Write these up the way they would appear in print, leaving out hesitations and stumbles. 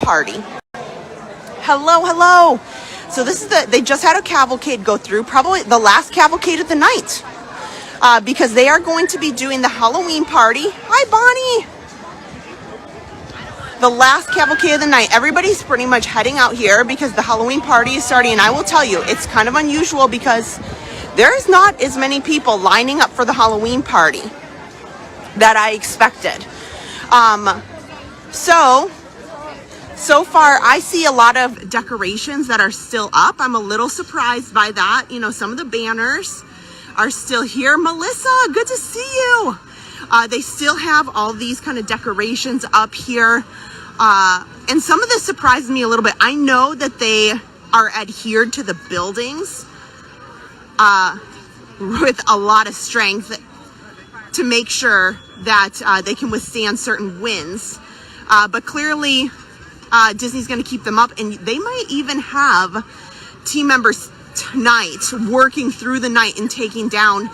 party. Hello, hello. So this is they just had a cavalcade go through, probably the last cavalcade of the night, because they are going to be doing the Halloween party. Hi, Bonnie. The last cavalcade of the night. Everybody's pretty much heading out here because the Halloween party is starting. And I will tell you, it's kind of unusual because there's not as many people lining up for the Halloween party that I expected. So far, I see a lot of decorations that are still up. I'm a little surprised by that. You know, some of the banners are still here. Melissa, good to see you. They still have all these kind of decorations up here. And some of this surprised me a little bit. I know that they are adhered to the buildings with a lot of strength to make sure that they can withstand certain winds. But clearly, Disney's going to keep them up, and they might even have team members tonight working through the night and taking down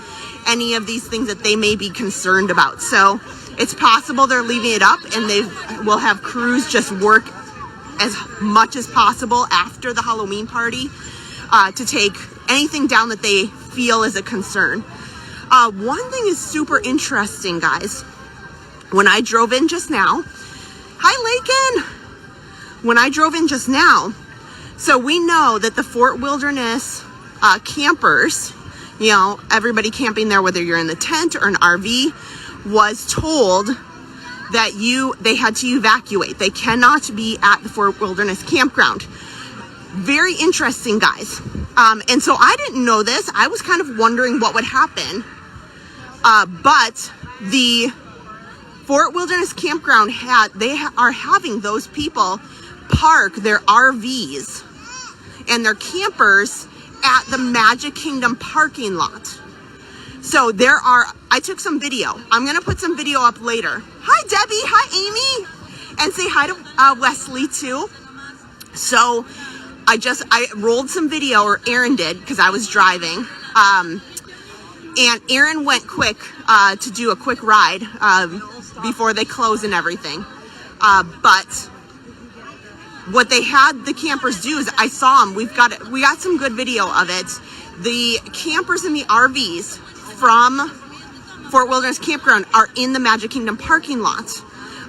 any of these things that they may be concerned about. So it's possible they're leaving it up, and they will have crews just work as much as possible after the Halloween party to take anything down that they feel is a concern. One thing is super interesting, guys. When I drove in just now, hi Lakin! When I drove in just now, so we know that the Fort Wilderness campers, you know, everybody camping there, whether you're in the tent or an RV, was told that they had to evacuate. They cannot be at the Fort Wilderness campground. Very interesting, guys. And so I didn't know this. I was kind of wondering what would happen. But the Fort Wilderness campground are having those people park their RVs and their campers at the Magic Kingdom parking lot. So I took some video. I'm going to put some video up later. Hi, Debbie. Hi, Amy. And say hi to Wesley, too. So I rolled some video, or Aaron did, because I was driving. And Aaron went quick to do a quick ride before they close and everything. But what they had the campers do is, I saw them. We got some good video of it. The campers in the RVs from Fort Wilderness Campground are in the Magic Kingdom parking lot.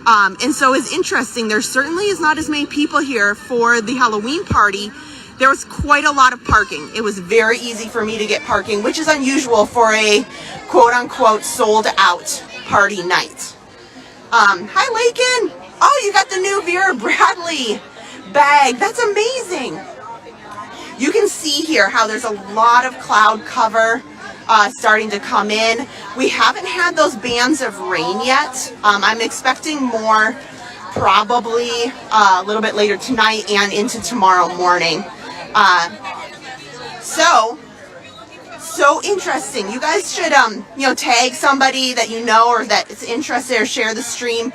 And so it's interesting. There certainly is not as many people here for the Halloween party. There was quite a lot of parking. It was very easy for me to get parking, which is unusual for a quote-unquote sold-out party night. Hi, Lakin. Oh, you got the new Vera Bradley bag. That's amazing. You can see here how there's a lot of cloud cover starting to come in. We haven't had those bands of rain yet. I'm expecting more probably a little bit later tonight and into tomorrow morning. So interesting. You guys should tag somebody that you know or that is interested, or share the stream,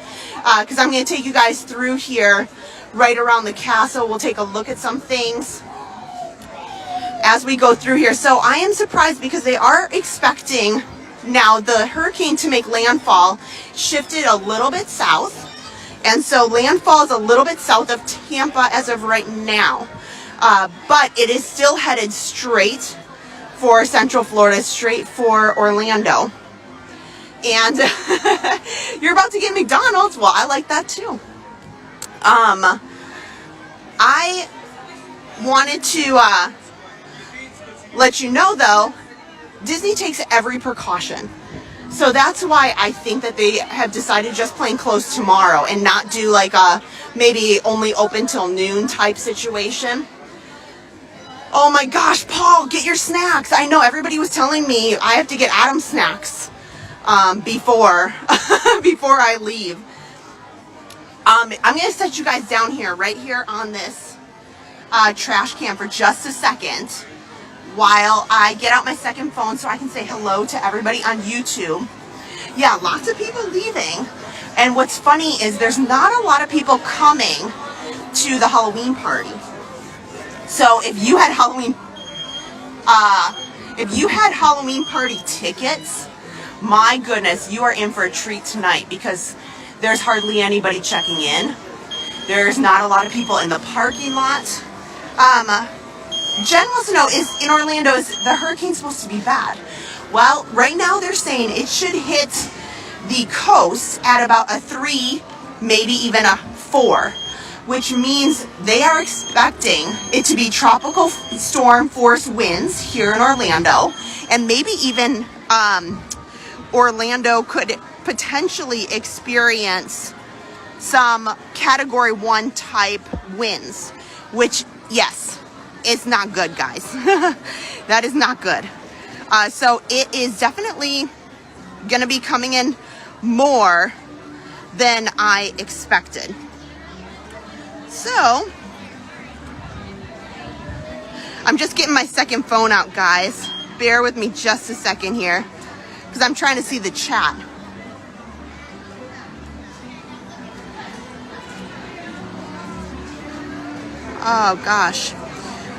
because I'm going to take you guys through here right around the castle. We'll take a look at some things as we go through here. So I am surprised because they are expecting now the hurricane to make landfall shifted a little bit south, and so landfall is a little bit south of Tampa as of right now. But it is still headed straight for Central Florida, straight for Orlando. And you're about to get McDonald's. Well, I like that too. I wanted to let you know, though, Disney takes every precaution. So that's why I think that they have decided just plain close tomorrow and not do like a maybe only open till noon type situation. Oh my gosh, Paul, get your snacks. I know everybody was telling me I have to get Adam snacks before I leave. I'm going to set you guys down here, right here on this trash can for just a second while I get out my second phone so I can say hello to everybody on YouTube. Yeah, lots of people leaving. And what's funny is there's not a lot of people coming to the Halloween party. So if you had Halloween party tickets, my goodness, you are in for a treat tonight because there's hardly anybody checking in. There's not a lot of people in the parking lot. Jen wants to know, is in Orlando, is the hurricane supposed to be bad? Well, right now they're saying it should hit the coast at about a 3, maybe even a 4, which means they are expecting it to be tropical storm force winds here in Orlando, and maybe even Orlando could potentially experience some category 1 type winds, which, yes, it's not good, guys. That is not good. So it is definitely going to be coming in more than I expected. So I'm just getting my second phone out, guys. Bear with me just a second here, because I'm trying to see the chat. Oh gosh.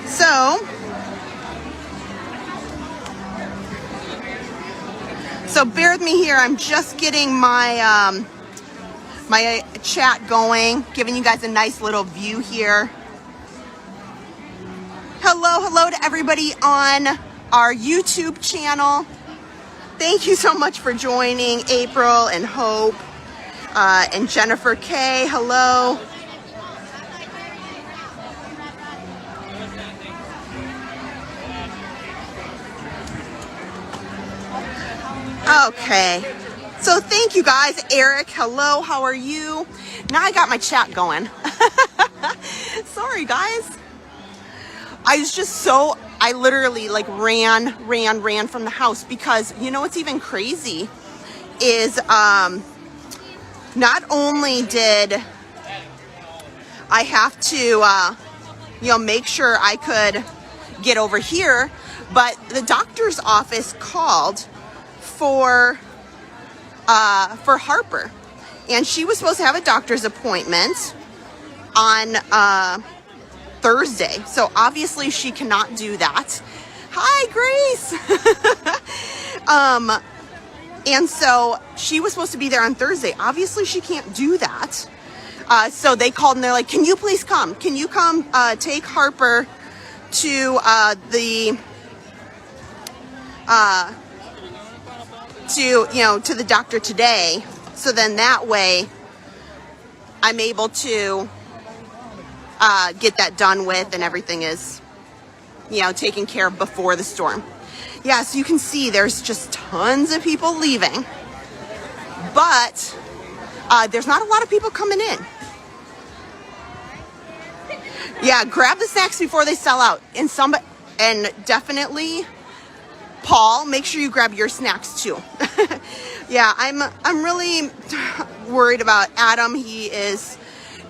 So bear with me here. I'm just getting my my chat going, giving you guys a nice little view here. Hello to everybody on our YouTube channel. Thank you so much for joining, April and Hope and Jennifer K. Hello. Okay, so thank you guys. Eric, hello, how are you? Now I got my chat going. Sorry guys. I literally like ran from the house, because you know what's even crazy is not only did I have to make sure I could get over here, but the doctor's office called for Harper, and she was supposed to have a doctor's appointment on Thursday, so obviously she cannot do that. Hi Grace. And so she was supposed to be there on Thursday. Obviously she can't do that, so they called and they're like, can you please come, can you come take Harper to to the doctor today, so then that way I'm able to get that done with, and everything is taken care of before the storm. Yeah, so you can see there's just tons of people leaving, but there's not a lot of people coming in. Yeah, grab the snacks before they sell out, and definitely Paul, make sure you grab your snacks too. Yeah, I'm really worried about Adam. He is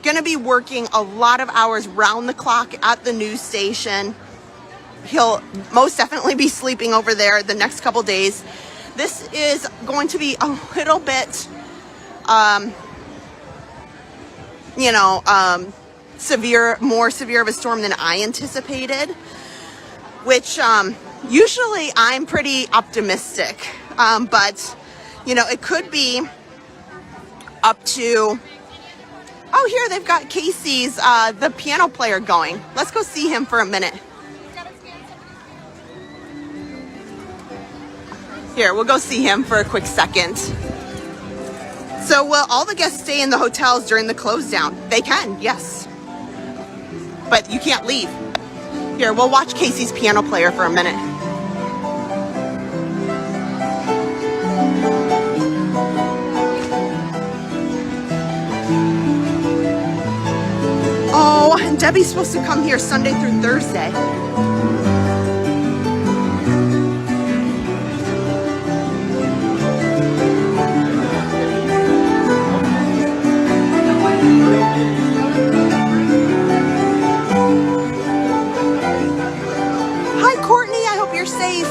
gonna be working a lot of hours round the clock at the news station. He'll most definitely be sleeping over there the next couple days. This is going to be a little bit more severe of a storm than I anticipated, which usually I'm pretty optimistic, but it could be up to, oh, here they've got Casey's the piano player going. Let's go see him for a minute. Here, we'll go see him for a quick second. So will all the guests stay in the hotels during the close down? They can, yes, but you can't leave. Here, we'll watch Casey's piano player for a minute. Oh, and Debbie's supposed to come here Sunday through Thursday. Hi, Courtney. I hope you're safe.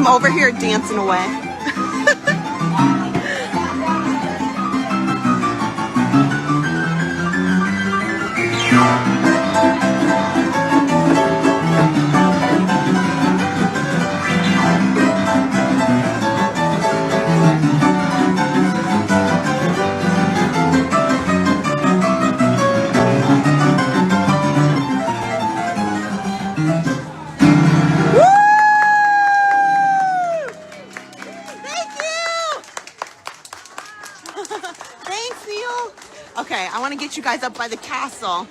I'm over here dancing away. Thanks, Neil. Okay, I want to get you guys up by the castle.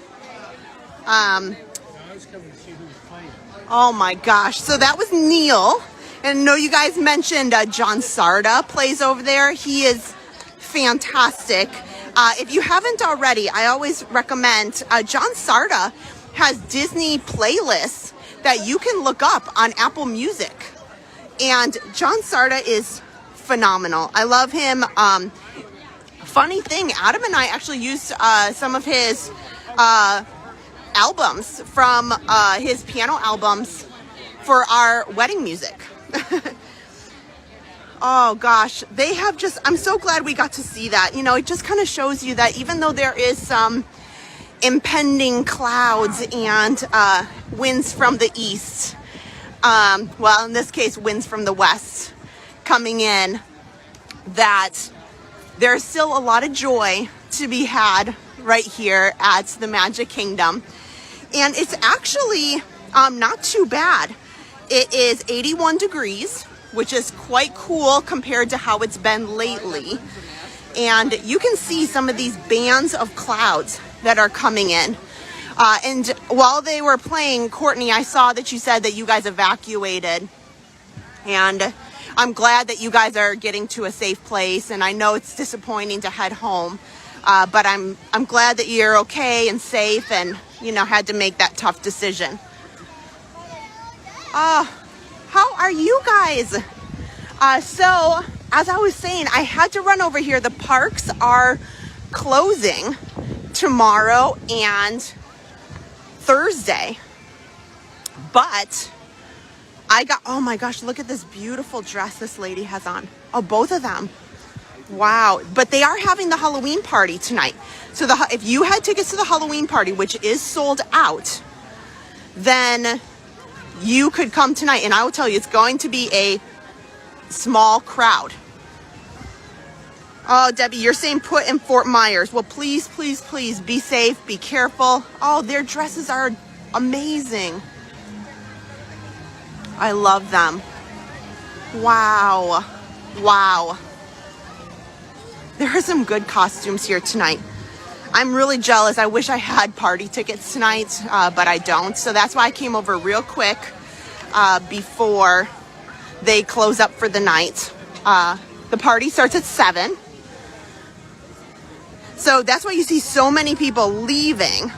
Oh my gosh. So that was Neil. And I know you guys mentioned John Sarda plays over there. He is fantastic. If you haven't already, I always recommend John Sarda has Disney playlists that you can look up on Apple Music. And John Sarda is phenomenal. I love him. Funny thing, Adam and I actually used some of his albums from his piano albums for our wedding music. Oh gosh, they have just, I'm so glad we got to see that. You know, it just kind of shows you that even though there is some impending clouds and winds from the east, well, in this case, winds from the west coming in, that there's still a lot of joy to be had right here at the Magic Kingdom. And it's actually not too bad. It is 81 degrees, which is quite cool compared to how it's been lately. And you can see some of these bands of clouds that are coming in. And while they were playing, Courtney, I saw that you said that you guys evacuated. And I'm glad that you guys are getting to a safe place. And I know it's disappointing to head home. But I'm glad that you're okay and safe and, you know, had to make that tough decision. How are you guys? So, as I was saying, I had to run over here. The parks are closing tomorrow and Thursday. But I got, oh my gosh, look at this beautiful dress this lady has on. Oh, both of them. Wow. But they are having the Halloween party tonight. So if you had tickets to the Halloween party, which is sold out, then you could come tonight. And I will tell you, it's going to be a small crowd. Oh, Debbie, you're saying put in Fort Myers. Well, please, please, please be safe. Be careful. Oh, their dresses are amazing. I love them. Wow. Wow. There are some good costumes here tonight. I'm really jealous. I wish I had party tickets tonight, but I don't. So that's why I came over real quick before they close up for the night. The party starts at 7. So that's why you see so many people leaving,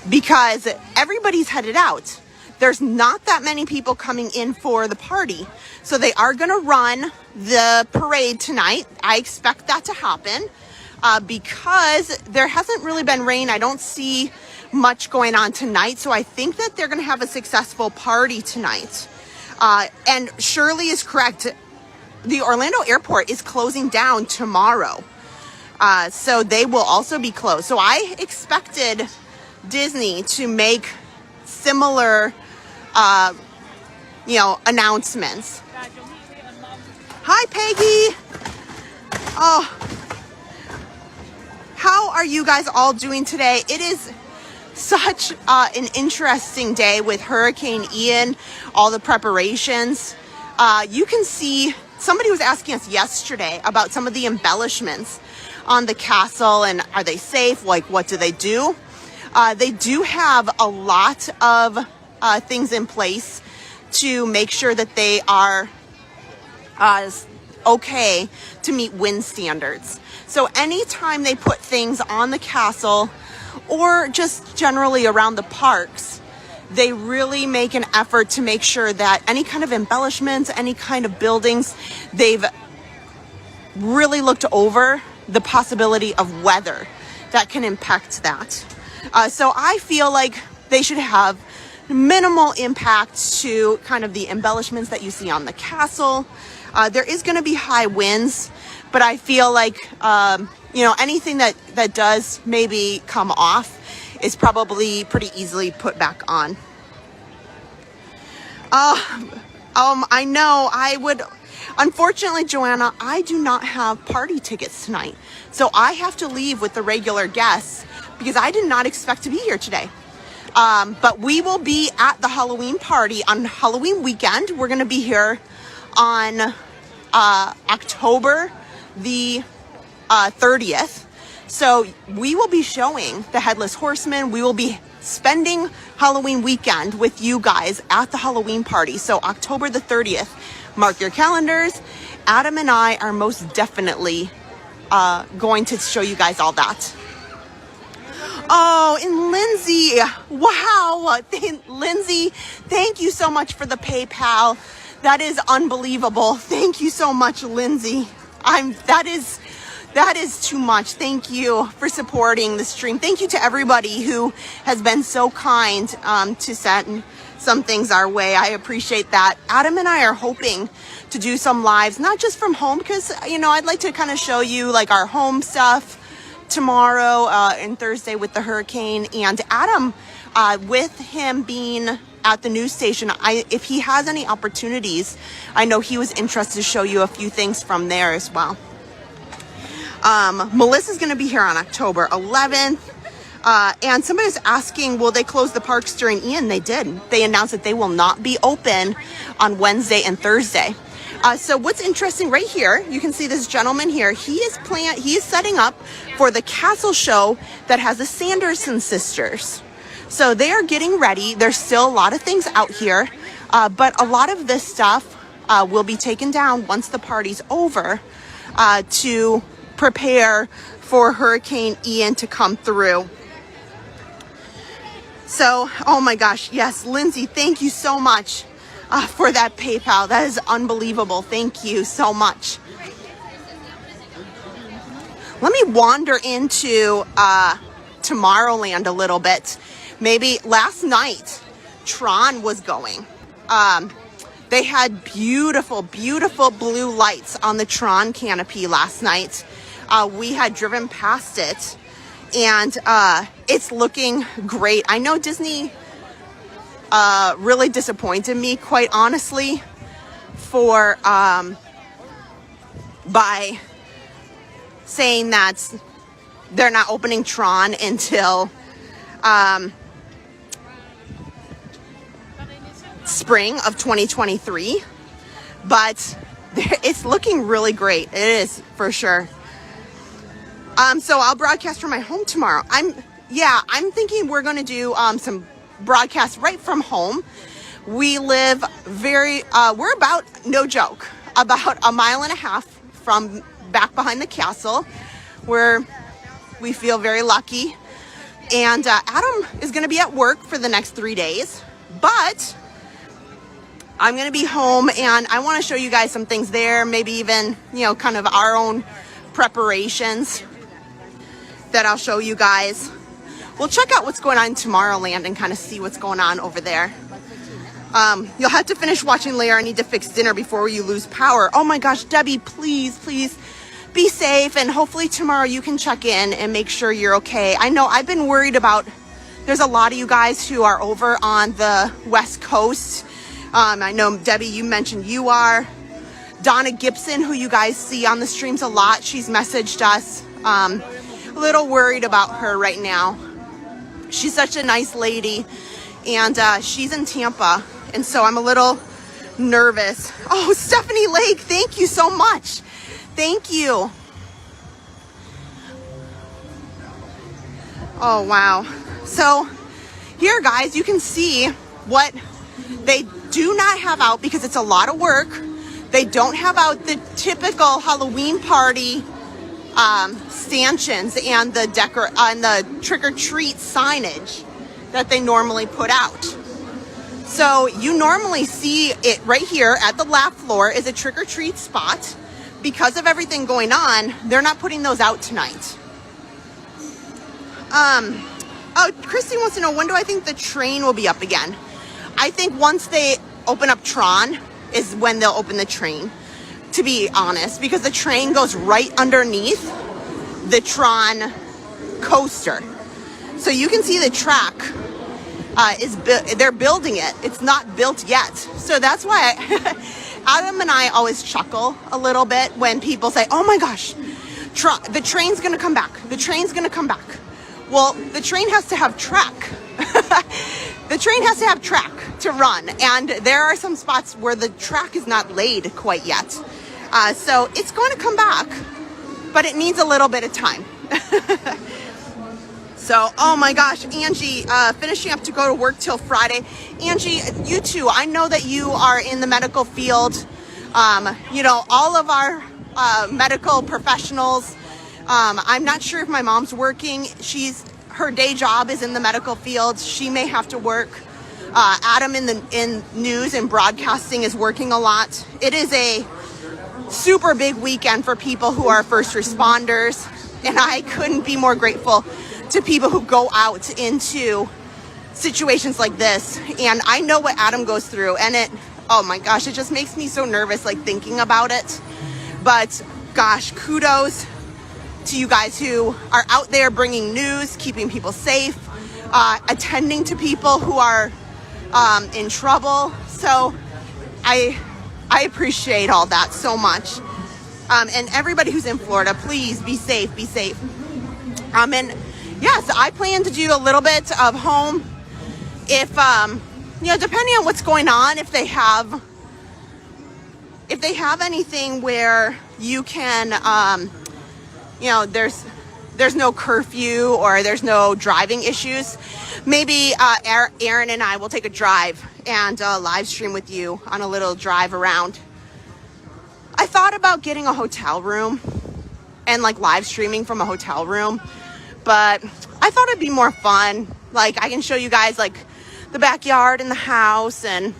because everybody's headed out. There's not that many people coming in for the party. So they are going to run the parade tonight. I expect that to happen because there hasn't really been rain. I don't see much going on tonight. So I think that they're going to have a successful party tonight. And Shirley is correct. The Orlando airport is closing down tomorrow. So they will also be closed. So I expected Disney to make similar announcements. Hi, Peggy. Oh, how are you guys all doing today? It is such an interesting day with Hurricane Ian, all the preparations. You can see, somebody was asking us yesterday about some of the embellishments on the castle and are they safe? Like, what do? They do have a lot of things in place to make sure that they are okay to meet wind standards. So anytime they put things on the castle or just generally around the parks, they really make an effort to make sure that any kind of embellishments, any kind of buildings, they've really looked over the possibility of weather that can impact that. So I feel like they should have minimal impact to kind of the embellishments that you see on the castle. There is going to be high winds, but I feel like, anything that does maybe come off is probably pretty easily put back on. I know I would, unfortunately, Joanna, I do not have party tickets tonight. So I have to leave with the regular guests because I did not expect to be here today. But we will be at the Halloween party on Halloween weekend. We're going to be here on October the 30th. So we will be showing the Headless Horseman. We will be spending Halloween weekend with you guys at the Halloween party. So October the 30th, mark your calendars. Adam and I are most definitely going to show you guys all that. Oh, and Lindsay, wow. Lindsay, thank you so much for the PayPal. That is unbelievable. Thank you so much, Lindsay. That is too much. Thank you for supporting the stream. Thank you to everybody who has been so kind to send some things our way. I appreciate that. Adam and I are hoping to do some lives, not just from home, because, I'd like to kind of show you like our home stuff tomorrow and Thursday with the hurricane. And Adam, with him being at the news station, if he has any opportunities, I know he was interested to show you a few things from there as well. Melissa's going to be here on October 11th. And somebody's asking, will they close the parks during Ian? They did. They announced that they will not be open on Wednesday and Thursday. So what's interesting right here, you can see this gentleman here. He is setting up for the castle show that has the Sanderson sisters. So they are getting ready. There's still a lot of things out here, but a lot of this stuff will be taken down once the party's over to prepare for Hurricane Ian to come through. So, oh my gosh, yes, Lindsay, thank you so much for that PayPal. That is unbelievable. Thank you so much. Let me wander into Tomorrowland a little bit. Maybe last night, Tron was going. They had beautiful, beautiful blue lights on the Tron canopy last night. We had driven past it, and it's looking great. I know Disney really disappointed me, quite honestly, by saying that they're not opening Tron until spring of 2023, but it's looking really great. It is, for sure. So I'll broadcast from my home tomorrow. I'm thinking we're going to do some broadcasts right from home. We live we're about, no joke, about a mile and a half from back behind the castle, where we feel very lucky. And Adam is going to be at work for the next 3 days, but I'm going to be home, and I want to show you guys some things there, maybe even, kind of our own preparations that I'll show you guys. We'll check out what's going on in Tomorrowland and kind of see what's going on over there. You'll have to finish watching later. I need to fix dinner before you lose power. Oh my gosh, Debbie, please be safe, and hopefully tomorrow you can check in and make sure you're okay. I know I've been worried about, there's a lot of you guys who are over on the West Coast. I know, Debbie, you mentioned you are. Donna Gibson, who you guys see on the streams a lot, she's messaged us. A little worried about her right now. She's such a nice lady, and she's in Tampa, and so I'm a little nervous. Oh, Stephanie Lake, thank you so much. Thank you. Oh, wow. So here, guys, you can see what they do not have out, because it's a lot of work. They don't have out the typical Halloween party stanchions and the trick-or-treat signage that they normally put out. So you normally see it right here at the lap floor is a trick-or-treat spot. Because of everything going on, they're not putting those out tonight. Oh, Kristen wants to know, when do I think the train will be up again? I think once they open up Tron is when they'll open the train, to be honest, because the train goes right underneath the Tron coaster. So you can see the track they're building it. It's not built yet. So that's why Adam and I always chuckle a little bit when people say, oh my gosh, the train's gonna come back. The train's gonna come back. Well, the train has to have track. The train has to have track to run. And there are some spots where the track is not laid quite yet. So it's going to come back, but it needs a little bit of time. So, oh my gosh, Angie, finishing up to go to work till Friday. Angie, you too, I know that you are in the medical field. You know, all of our medical professionals. I'm not sure if my mom's working. Her day job is in the medical field. She may have to work. Adam in news and broadcasting is working a lot. It is a super big weekend for people who are first responders. And I couldn't be more grateful to people who go out into situations like this. And I know what Adam goes through, and oh my gosh, it just makes me so nervous, like thinking about it. But gosh, kudos to you guys who are out there bringing news, keeping people safe, attending to people who are in trouble. So I appreciate all that so much. And everybody who's in Florida, please be safe, be safe. And yes, I plan to do a little bit of home if, you know, depending on what's going on, if they have anything where you can, you know, there's no curfew or there's no driving issues, maybe Aaron and I will take a drive and live stream with you on a little drive around. I thought about getting a hotel room and like live streaming from a hotel room, but I thought it'd be more fun. Like I can show you guys like the backyard and the house and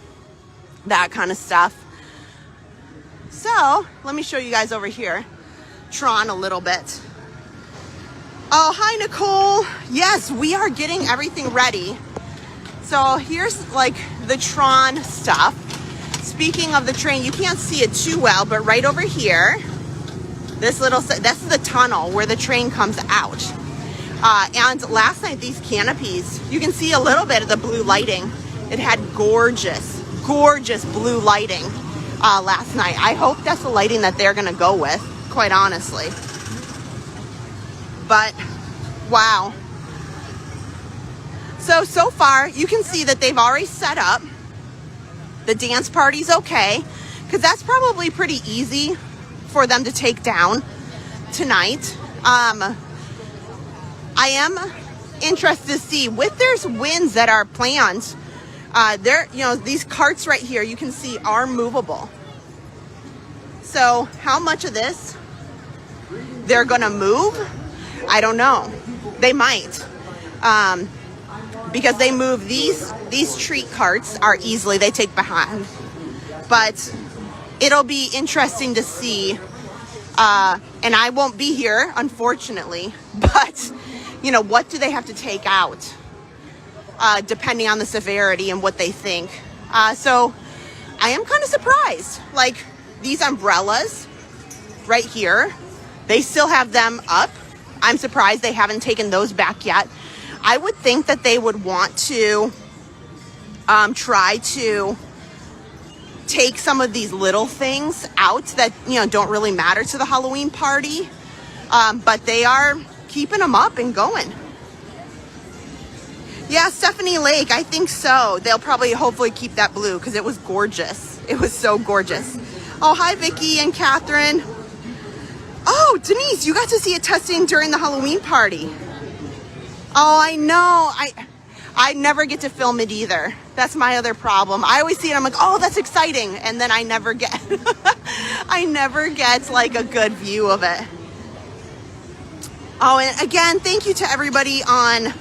that kind of stuff. So let me show you guys over here, Tron, a little bit. Oh, hi, Nicole. Yes, we are getting everything ready. So here's like the Tron stuff. Speaking of the train, you can't see it too well, but right over here, that's the tunnel where the train comes out. And last night, these canopies, you can see a little bit of the blue lighting. It had gorgeous, gorgeous blue lighting last night. I hope that's the lighting that they're gonna go with, quite honestly. But wow. So far you can see that they've already set up. The dance party's okay, because that's probably pretty easy for them to take down tonight. I am interested to see with there's winds that are planned. You know, these carts right here, you can see are movable. So how much of this they're gonna move? I don't know. They might, because they move these treat carts are easily, they take behind. But it'll be interesting to see, and I won't be here, unfortunately, but you know, what do they have to take out, depending on the severity and what they think. So I am kind of surprised, like these umbrellas right here, they still have them up. I'm surprised they haven't taken those back yet. I would think that they would want to try to take some of these little things out that, you know, don't really matter to the Halloween party. But they are keeping them up and going. Yeah, Stephanie Lake, I think so. They'll probably hopefully keep that blue because it was gorgeous. It was so gorgeous. Oh, hi, Vicky and Catherine. Oh, Denise, you got to see it testing during the Halloween party. Oh, I know. I never get to film it either. That's my other problem. I always see it, I'm like, oh, that's exciting. And then I never get, I never get like a good view of it. Oh, and again, thank you to everybody on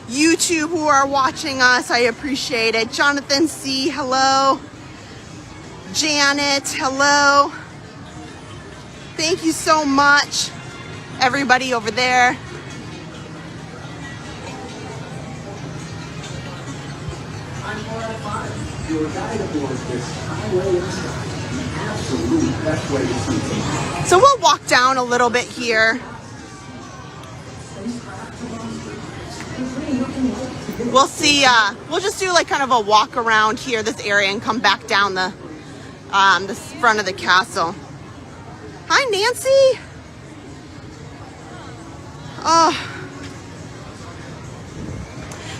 YouTube who are watching us. I appreciate it. Jonathan C., hello. Janet, hello. Thank you so much, everybody over there. Your guide aboard this highway in the sky. The absolute best way to see things. So we'll walk down a little bit here. We'll see, we'll just do like kind of a walk around here, this area, and come back down the front of the castle. Hi, Nancy.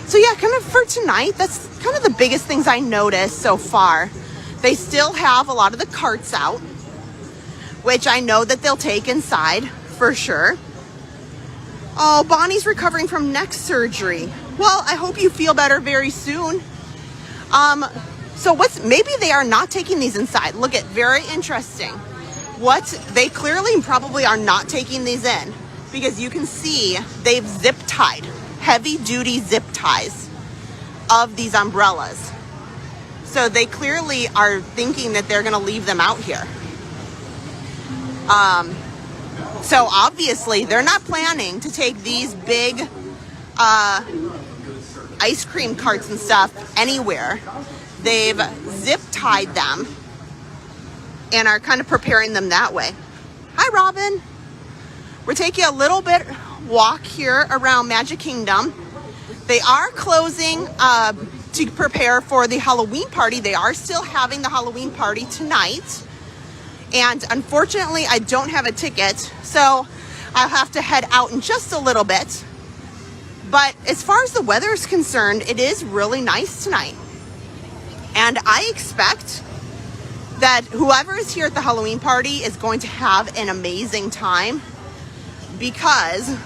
So yeah, kind of for tonight, that's kind of the biggest things I noticed so far. They still have a lot of the carts out, which I know that they'll take inside for sure. Oh, Bonnie's recovering from neck surgery. Well, I hope you feel better very soon. So maybe they are not taking these inside. Look at, very interesting. They clearly probably are not taking these in, because you can see they've zip tied, heavy duty zip ties of these umbrellas. So they clearly are thinking that they're gonna leave them out here. So obviously they're not planning to take these big ice cream carts and stuff anywhere. They've zip tied them and are kind of preparing them that way. Hi, Robin. We're taking a little bit walk here around Magic Kingdom. They are closing to prepare for the Halloween party. They are still having the Halloween party tonight. And unfortunately, I don't have a ticket, so I'll have to head out in just a little bit. But as far as the weather is concerned, it is really nice tonight. And I expect that whoever is here at the Halloween party is going to have an amazing time, because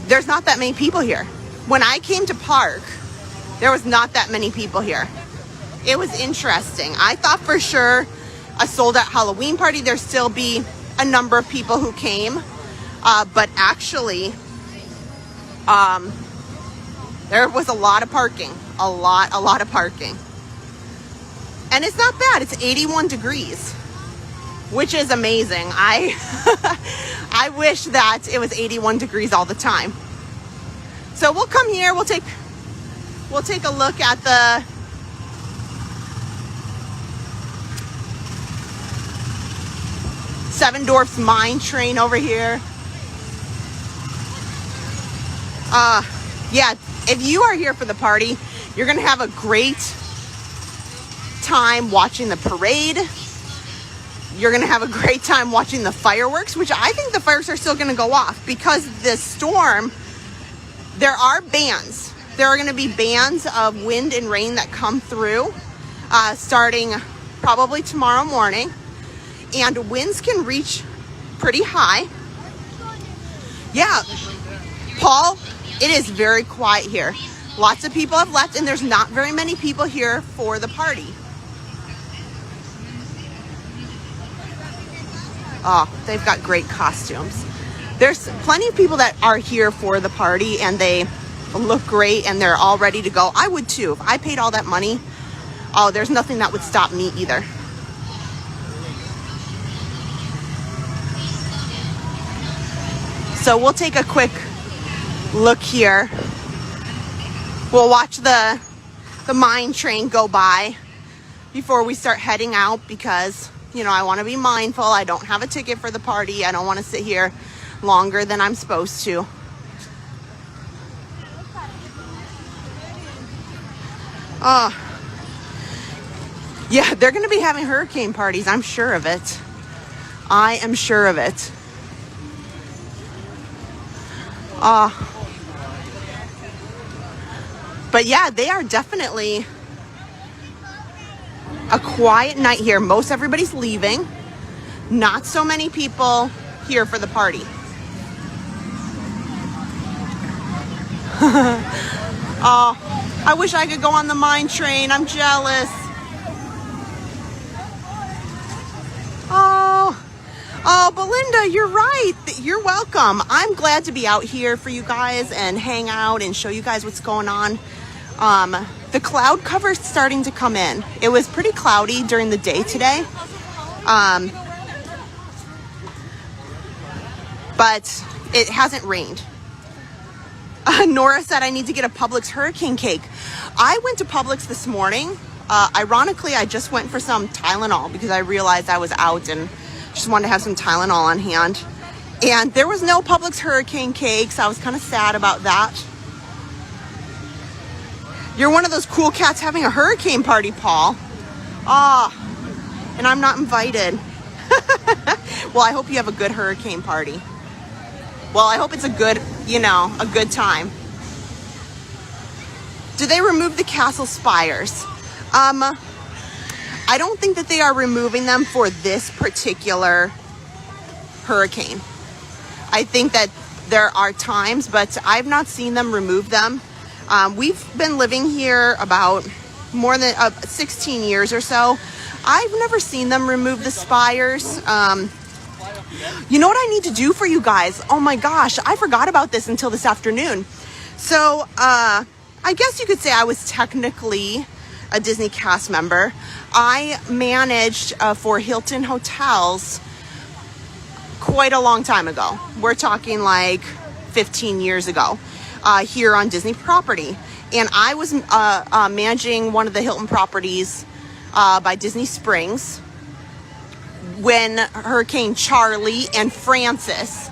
there's not that many people here. When I came to park, there was not that many people here. It was interesting. I thought for sure a sold out Halloween party, there'd still be a number of people who came, but actually there was a lot of parking, a lot of parking. And it's not bad. It's 81 degrees, which is amazing. I wish that it was 81 degrees all the time. So we'll come here, we'll take a look at the Seven Dwarfs Mine Train over here. Yeah, if you are here for the party, you're gonna have a great time watching the parade. You're gonna have a great time watching the fireworks, which I think the fireworks are still gonna go off because the storm, there are bands. There are gonna be bands of wind and rain that come through starting probably tomorrow morning. And winds can reach pretty high. Yeah, Paul, it is very quiet here. Lots of people have left, and there's not very many people here for the party. Oh, they've got great costumes. There's plenty of people that are here for the party, and they look great, and they're all ready to go. I would too. If I paid all that money, oh, there's nothing that would stop me either. So we'll take a quick look here. We'll watch the mine train go by before we start heading out, because, you know, I want to be mindful. I don't have a ticket for the party. I don't want to sit here longer than I'm supposed to. Yeah, they're going to be having hurricane parties. I'm sure of it. I am sure of it. But yeah, they are definitely a quiet night here. Most everybody's leaving. Not so many people here for the party. Oh, I wish I could go on the mine train. I'm jealous. Oh, Belinda, you're right. You're welcome. I'm glad to be out here for you guys and hang out and show you guys what's going on. The cloud cover's starting to come in. It was pretty cloudy during the day today. But it hasn't rained. Nora said I need to get a Publix hurricane cake. I went to Publix this morning. Ironically, I just went for some Tylenol because I realized I was out and just wanted to have some Tylenol on hand. And there was no Publix hurricane cakes. I was kind of sad about that. You're one of those cool cats having a hurricane party, Paul. And I'm not invited. Well, I hope you have a good hurricane party. Well, I hope it's a good, a good time. Do they remove the castle spires? I don't think that they are removing them for this particular hurricane. I think that there are times, but I've not seen them remove them. We've been living here about more than 16 years or so. I've never seen them remove the spires. You know what I need to do for you guys? Oh my gosh, I forgot about this until this afternoon. So I guess you could say I was technically a Disney cast member. I managed for Hilton Hotels quite a long time ago. We're talking like 15 years ago here on Disney property. And I was managing one of the Hilton properties by Disney Springs when Hurricane Charlie and Francis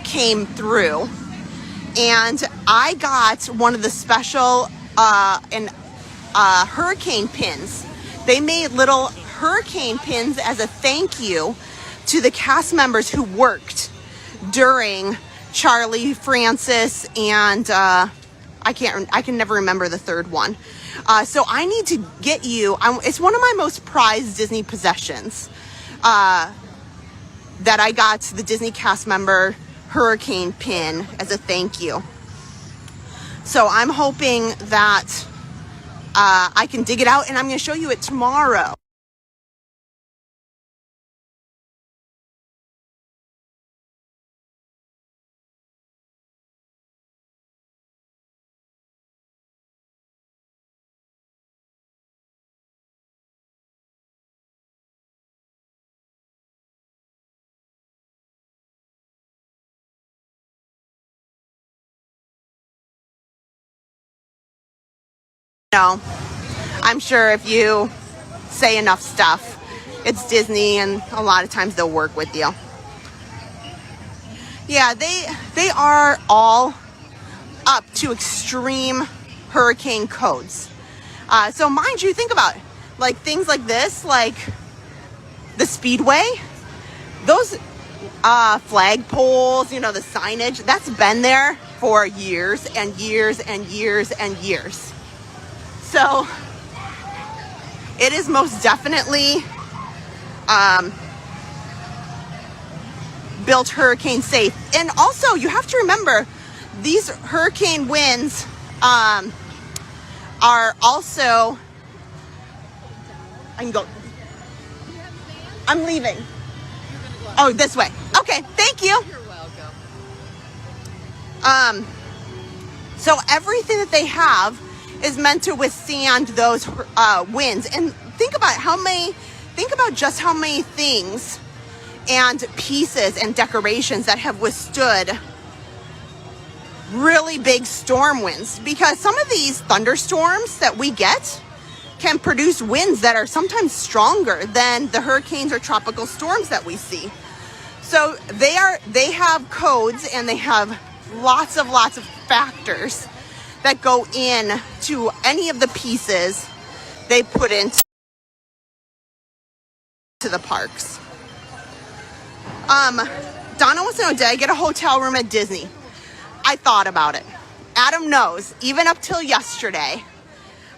came through. And I got one of the special hurricane pins. They made little hurricane pins as a thank you to the cast members who worked during Charlie, Francis, and I can never remember the third one. So I need to get you, it's one of my most prized Disney possessions that I got the Disney cast member hurricane pin as a thank you. So I'm hoping that I can dig it out, and I'm going to show you it tomorrow. No, I'm sure if you say enough stuff, it's Disney, and a lot of times they'll work with you. Yeah, they are all up to extreme hurricane codes. So mind you, think about it. Like things like this, like the Speedway, those flag poles, the signage, that's been there for years and years and years and years. So it is most definitely built hurricane safe. And also you have to remember these hurricane winds are also, I can go, I'm leaving. Oh, this way. Okay, thank you. You're welcome. So everything that they have is meant to withstand those winds. And think about just how many things and pieces and decorations that have withstood really big storm winds, because some of these thunderstorms that we get can produce winds that are sometimes stronger than the hurricanes or tropical storms that we see. So they have codes, and they have lots of factors that go in to any of the pieces they put into the parks. Donna wants to know, did I get a hotel room at Disney? I thought about it. Adam knows, even up till yesterday,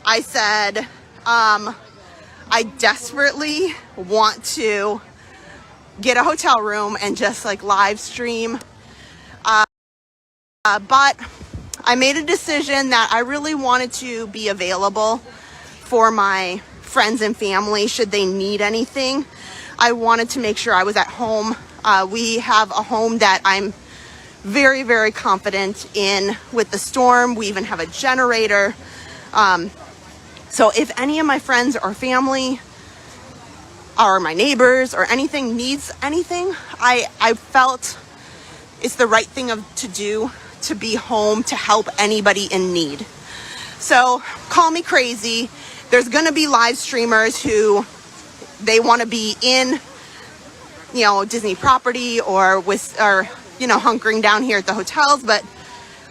I said, I desperately want to get a hotel room and just like live stream. But I made a decision that I really wanted to be available for my friends and family should they need anything. I wanted to make sure I was at home. We have a home that I'm very, very confident in with the storm. We even have a generator. So if any of my friends or family or my neighbors or anything needs anything, I felt it's the right thing to do to be home to help anybody in need. So call me crazy. There's going to be live streamers who they want to be in, you know, Disney property or you know, hunkering down here at the hotels, but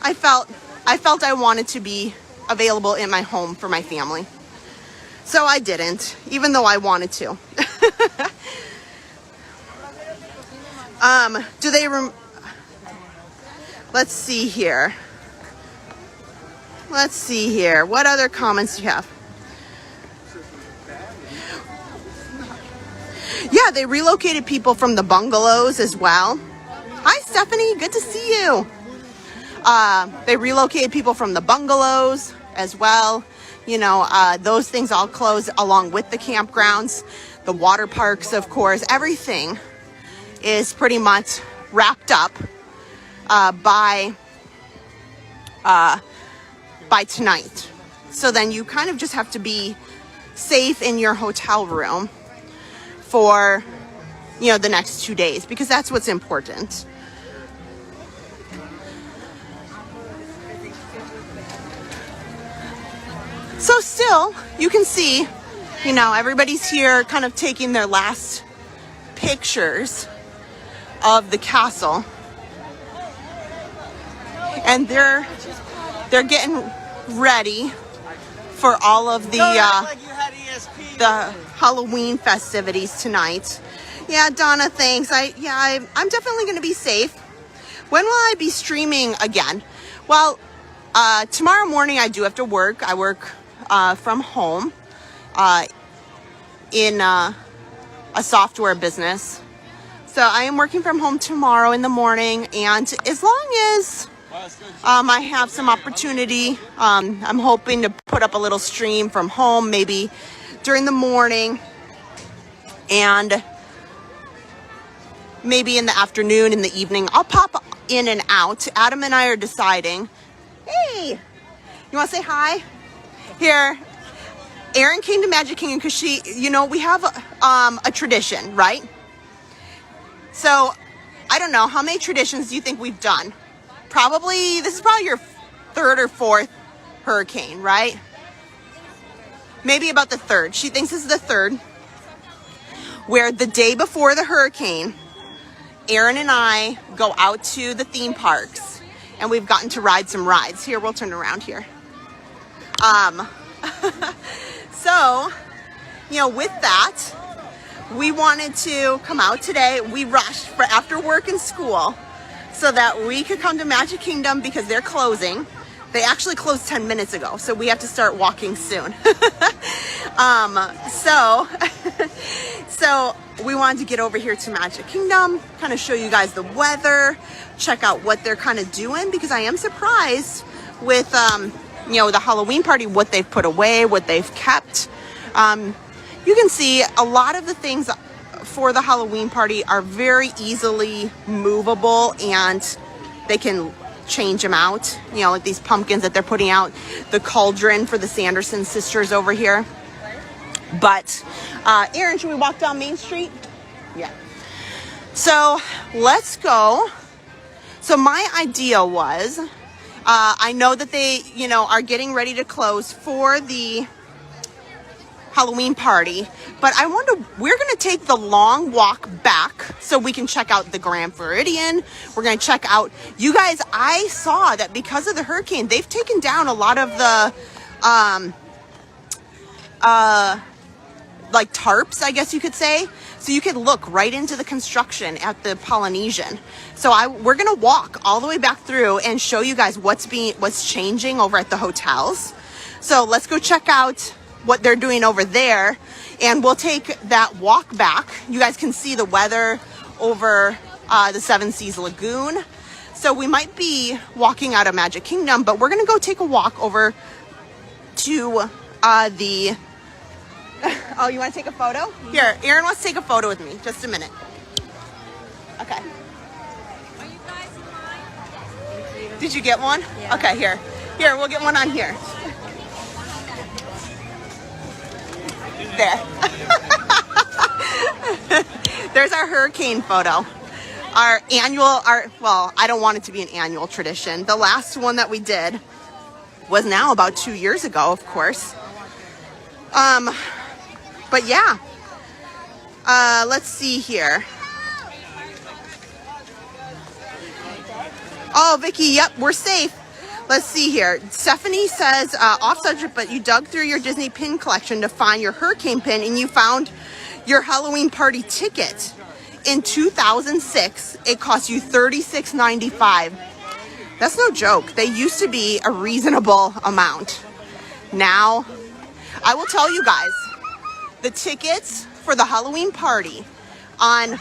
I felt I wanted to be available in my home for my family. So I didn't, even though I wanted to. Let's see here. Let's see here. What other comments do you have? Yeah, they relocated people from the bungalows as well. Hi, Stephanie. Good to see you. They relocated people from the bungalows as well. You know, those things all closed along with the campgrounds, the water parks, of course. Everything is pretty much wrapped up by tonight. So then you kind of just have to be safe in your hotel room for, you know, the next 2 days, because that's what's important. So still, you can see, you know, everybody's here kind of taking their last pictures of the castle. And they're getting ready for all of the Halloween festivities tonight. Yeah, Donna, thanks. I'm definitely going to be safe. When will I be streaming again? Well, tomorrow morning I do have to work. I work from home in a software business. So I am working from home tomorrow in the morning, and as long as I have some opportunity, I'm hoping to put up a little stream from home, maybe during the morning and maybe in the afternoon, in the evening. I'll pop in and out. Adam and I are deciding. Hey, you want to say hi? Here, Erin came to Magic Kingdom because she, you know, we have a tradition, right? So I don't know, how many traditions do you think we've done? This is probably your third or fourth hurricane, right? Maybe about the third. She thinks this is the third, where the day before the hurricane, Erin and I go out to the theme parks, and we've gotten to ride some rides. Here, we'll turn around here. So, you know, with that, we wanted to come out today. We rushed for after work and school so that we could come to Magic Kingdom because they're closing. They actually closed 10 minutes ago, so we have to start walking soon. So we wanted to get over here to Magic Kingdom, kind of show you guys the weather, check out what they're kind of doing, because I am surprised with, you know, the Halloween party, what they've put away, what they've kept. You can see a lot of the things for the Halloween party are very easily movable, and they can change them out. You know, like these pumpkins that they're putting out, the cauldron for the Sanderson sisters over here. But, Erin, should we walk down Main Street? Yeah. So let's go. So my idea was, I know that they, you know, are getting ready to close for the Halloween party, but I wonder, we're going to take the long walk back so we can check out the Grand Floridian. We're going to check out, you guys, I saw that because of the hurricane, they've taken down a lot of the, like tarps, I guess you could say. So you could look right into the construction at the Polynesian. So we're going to walk all the way back through and show you guys what's changing over at the hotels. So let's go check out what they're doing over there, and we'll take that walk back. You guys can see the weather over the Seven Seas Lagoon. So we might be walking out of Magic Kingdom, but we're going to go take a walk over to the... Oh, you want to take a photo? Here, Erin wants to take a photo with me. Just a minute. Okay. Are you guys in line? Did you get one? Yeah. Okay, here. Here, we'll get one on here. There. There's our hurricane photo. well, I don't want it to be an annual tradition. The last one that we did was now about 2 years ago, of course. But yeah, let's see here. Oh, Vicky, yep, we're safe. Let's see here. Stephanie says, off subject, but you dug through your Disney pin collection to find your hurricane pin and you found your Halloween party ticket. In 2006, it cost you $36.95. That's no joke. They used to be a reasonable amount. Now, I will tell you guys, the tickets for the Halloween party on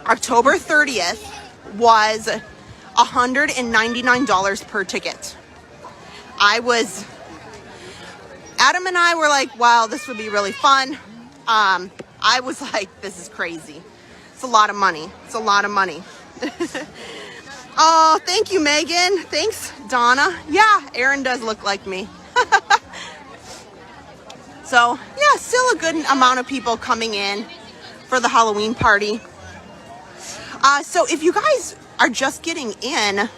October 30th was $199 per ticket. Adam and I were like, wow, this would be really fun. I was like, this is crazy. It's a lot of money. It's a lot of money. Oh, thank you, Megan. Thanks, Donna. Yeah, Aaron does look like me. So, yeah, still a good amount of people coming in for the Halloween party. So if you guys are just getting in,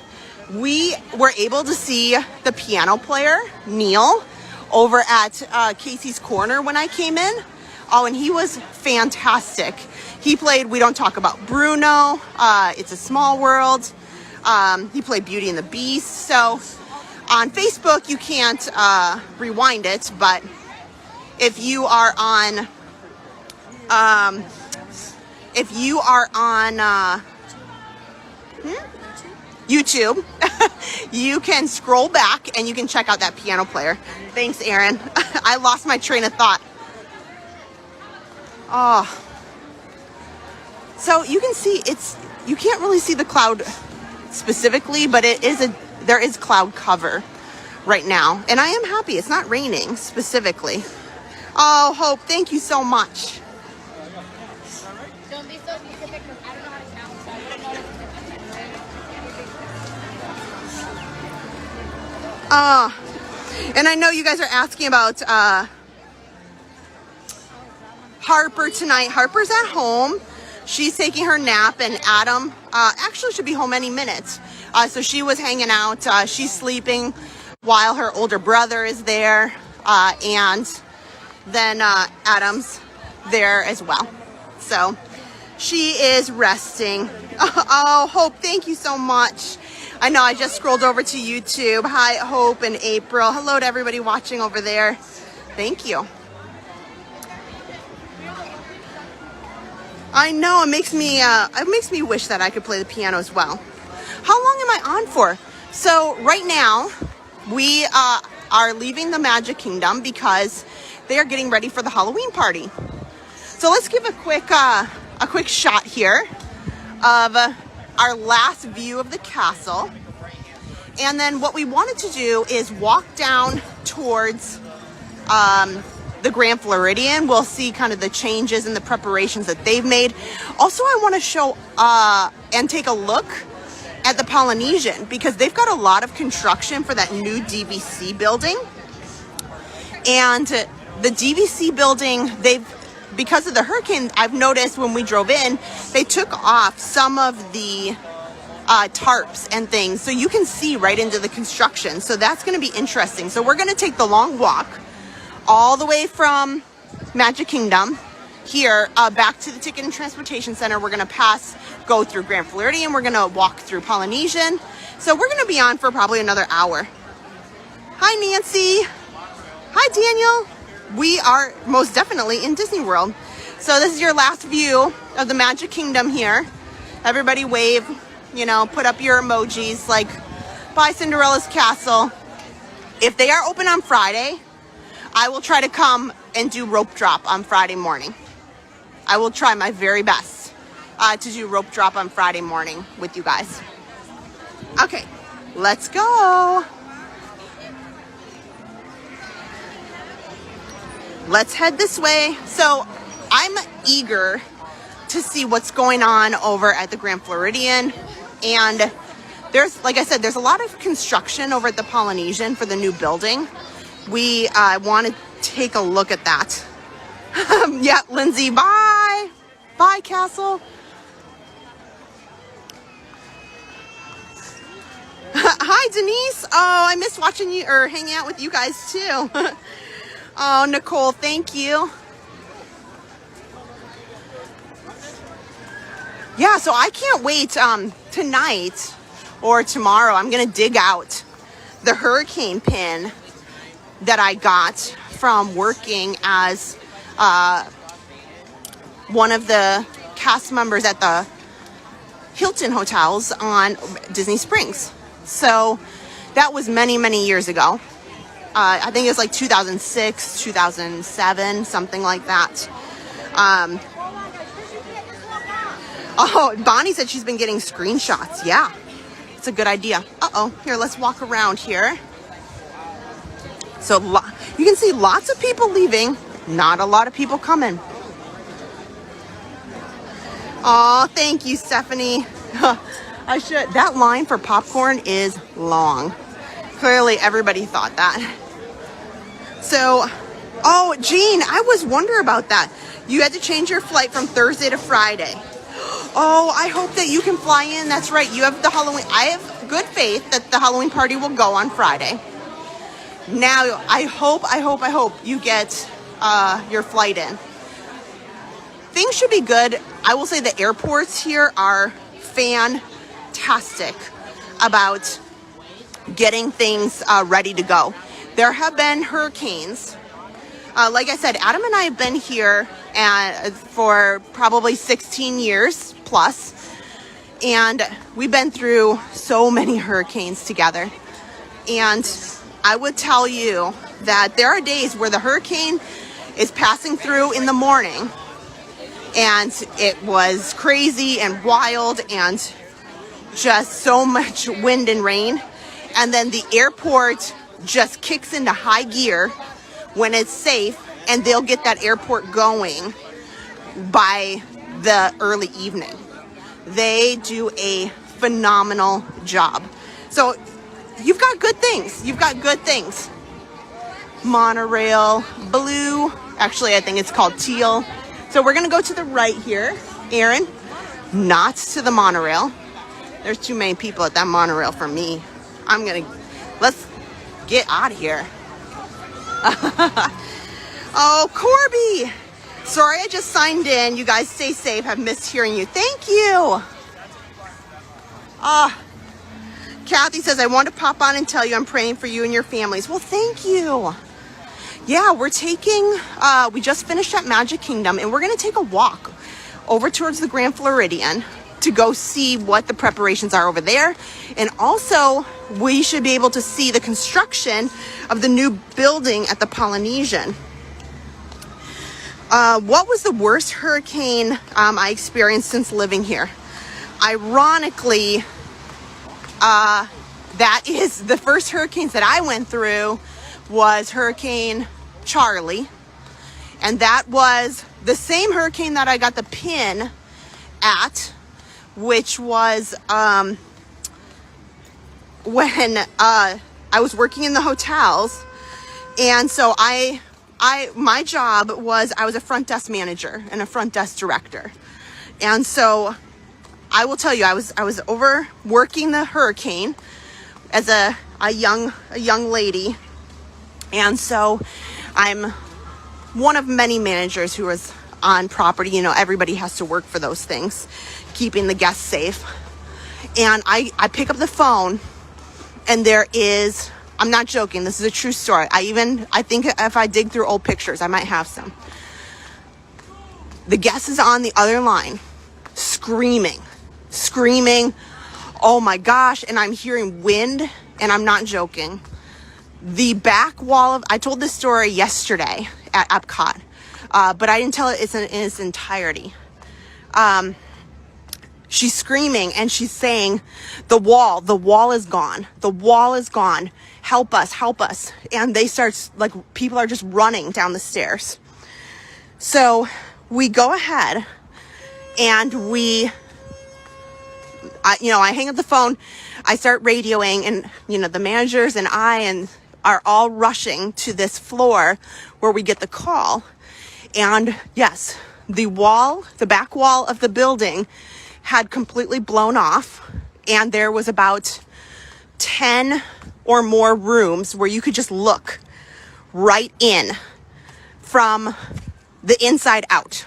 we were able to see the piano player, Neil, over at Casey's Corner when I came in. Oh, and he was fantastic. He played We Don't Talk About Bruno, It's a Small World. He played Beauty and the Beast. So on Facebook, you can't rewind it, but if you are on YouTube, you can scroll back and you can check out that piano player. Thanks, Aaron. I lost my train of thought. Oh, so you can see you can't really see the cloud specifically, but there is cloud cover right now, and I am happy it's not raining specifically. Oh, Hope, thank you so much. Don't be so specific because I don't know how to count, so I don't know if it's And I know you guys are asking about Harper tonight. Harper's at home. She's taking her nap, and Adam actually should be home any minute. So she was hanging out. She's sleeping while her older brother is there, and then Adam's there as well. So she is resting. Oh, Hope, thank you so much. I know I just scrolled over to YouTube. Hi, Hope and April. Hello to everybody watching over there. Thank you. I know it makes me wish that I could play the piano as well. How long am I on for? So right now we are leaving the Magic Kingdom because they are getting ready for the Halloween party. So let's give a quick shot here of our last view of the castle. And then what we wanted to do is walk down towards the Grand Floridian. We'll see kind of the changes and the preparations that they've made. Also, I want to show and take a look at the Polynesian because they've got a lot of construction for that new DVC building. And the DVC building, because of the hurricane, I've noticed when we drove in, they took off some of the tarps and things, so you can see right into the construction. So that's going to be interesting. So we're going to take the long walk all the way from Magic Kingdom here back to the Ticket and Transportation Center. We're going to go through Grand Floridian. We're going to walk through Polynesian. So we're going to be on for probably another hour. Hi, Nancy. Hi, Daniel. We are most definitely in Disney World. So this is your last view of the Magic Kingdom here. Everybody wave, put up your emojis like, bye Cinderella's Castle. If they are open on Friday, I will try to come and do rope drop on Friday morning. I will try my very best to do rope drop on Friday morning with you guys. Okay, let's go. Let's head this way. So I'm eager to see what's going on over at the Grand Floridian. And there's, like I said, there's a lot of construction over at the Polynesian for the new building. We want to take a look at that. Yeah, Lindsay, bye. Bye, Castle. Hi, Denise. Oh, I missed watching you or hanging out with you guys too. Oh, Nicole, thank you. Yeah, so I can't wait. Tonight or tomorrow, I'm gonna dig out the hurricane pin that I got from working as one of the cast members at the Hilton hotels on Disney Springs. So that was many, many years ago. I think it was like 2006, 2007, something like that. Oh, Bonnie said she's been getting screenshots. Yeah, it's a good idea. Uh-oh, here, let's walk around here. So you can see lots of people leaving, not a lot of people coming. Oh, thank you, Stephanie. That line for popcorn is long. Clearly everybody thought that. So, oh, Jean, I was wondering about that. You had to change your flight from Thursday to Friday. Oh, I hope that you can fly in. That's right. You have the Halloween. I have good faith that the Halloween party will go on Friday. Now, I hope you get your flight in. Things should be good. I will say the airports here are fantastic about getting things ready to go. There have been hurricanes. Like I said, Adam and I have been here for probably 16 years plus, and we've been through so many hurricanes together. And I would tell you that there are days where the hurricane is passing through in the morning, and it was crazy and wild and just so much wind and rain. And then the airport just kicks into high gear when it's safe, and they'll get that airport going by the early evening. They do a phenomenal job. So you've got good things. You've got good things. Monorail, blue. Actually, I think it's called teal. So we're going to go to the right here. Aaron, not to the monorail. There's too many people at that monorail for me. Let's get out of here. Oh, Corby. Sorry, I just signed in. You guys stay safe. I've missed hearing you. Thank you. Kathy says, I want to pop on and tell you I'm praying for you and your families. Well, thank you. Yeah, we're taking, we just finished at Magic Kingdom, and we're going to take a walk over towards the Grand Floridian to go see what the preparations are over there. And also, we should be able to see the construction of the new building at the Polynesian. What was the worst hurricane I experienced since living here? Ironically, that is the first hurricanes that I went through was Hurricane Charlie. And that was the same hurricane that I got the pin at, which was when I was working in the hotels. And so my job was, I was a front desk manager and a front desk director. And so I will tell you, I was over working the hurricane as a young lady. And so I'm one of many managers who was on property. You know, everybody has to work for those things, keeping the guests safe. And I pick up the phone, and there is, I'm not joking, this is a true story. I think if I dig through old pictures, I might have some. The guest is on the other line, screaming. Oh my gosh. And I'm hearing wind, and I'm not joking. The back wall of, I told this story yesterday at Epcot, but I didn't tell it in its entirety. She's screaming and she's saying, the wall is gone. The wall is gone. Help us. And they start, like, people are just running down the stairs. So we go ahead and I hang up the phone. I start radioing, and, the managers and I are all rushing to this floor where we get the call. And yes, the back wall of the building had completely blown off, and there was about 10 or more rooms where you could just look right in from the inside out.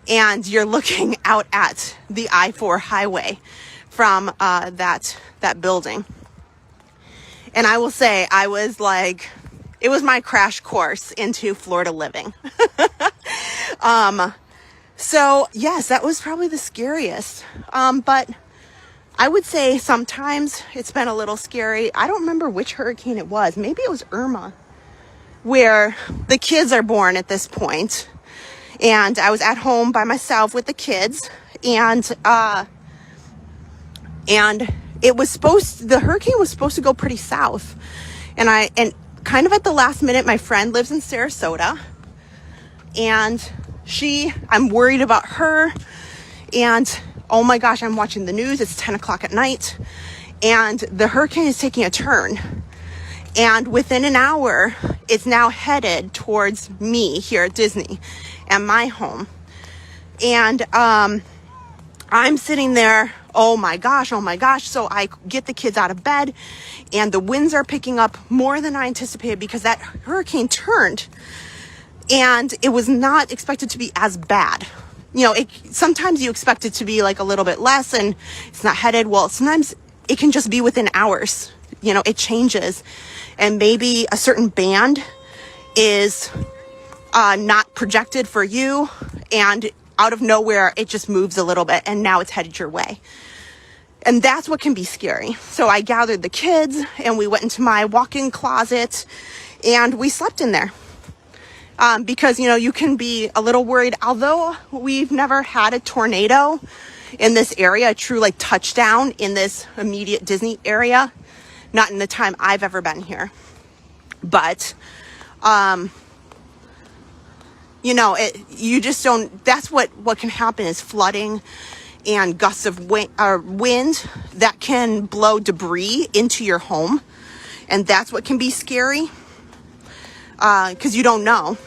And you're looking out at the I-4 highway from that building. And I will say, I was like, it was my crash course into Florida living. So yes, that was probably the scariest. But I would say sometimes it's been a little scary. I don't remember which hurricane it was. Maybe it was Irma, where the kids are born at this point. And I was at home by myself with the kids, and the hurricane was supposed to go pretty south. And kind of at the last minute, my friend lives in Sarasota, and I'm worried about her, and oh my gosh, I'm watching the news. It's 10 o'clock at night, and the hurricane is taking a turn. And within an hour, it's now headed towards me here at Disney and my home. And I'm sitting there, oh my gosh. So I get the kids out of bed, and the winds are picking up more than I anticipated because that hurricane turned, and it was not expected to be as bad. You know, sometimes you expect it to be like a little bit less and it's not headed. Well, sometimes it can just be within hours. You know, it changes. And maybe a certain band is not projected for you, and out of nowhere, it just moves a little bit, and now it's headed your way. And that's what can be scary. So I gathered the kids, and we went into my walk-in closet, and we slept in there. Because, you know, you can be a little worried. Although we've never had a tornado in this area, a true like touchdown in this immediate Disney area, not in the time I've ever been here. But, you know, you just don't, that's what can happen is flooding and gusts of wind that can blow debris into your home. And that's what can be scary, because you don't know.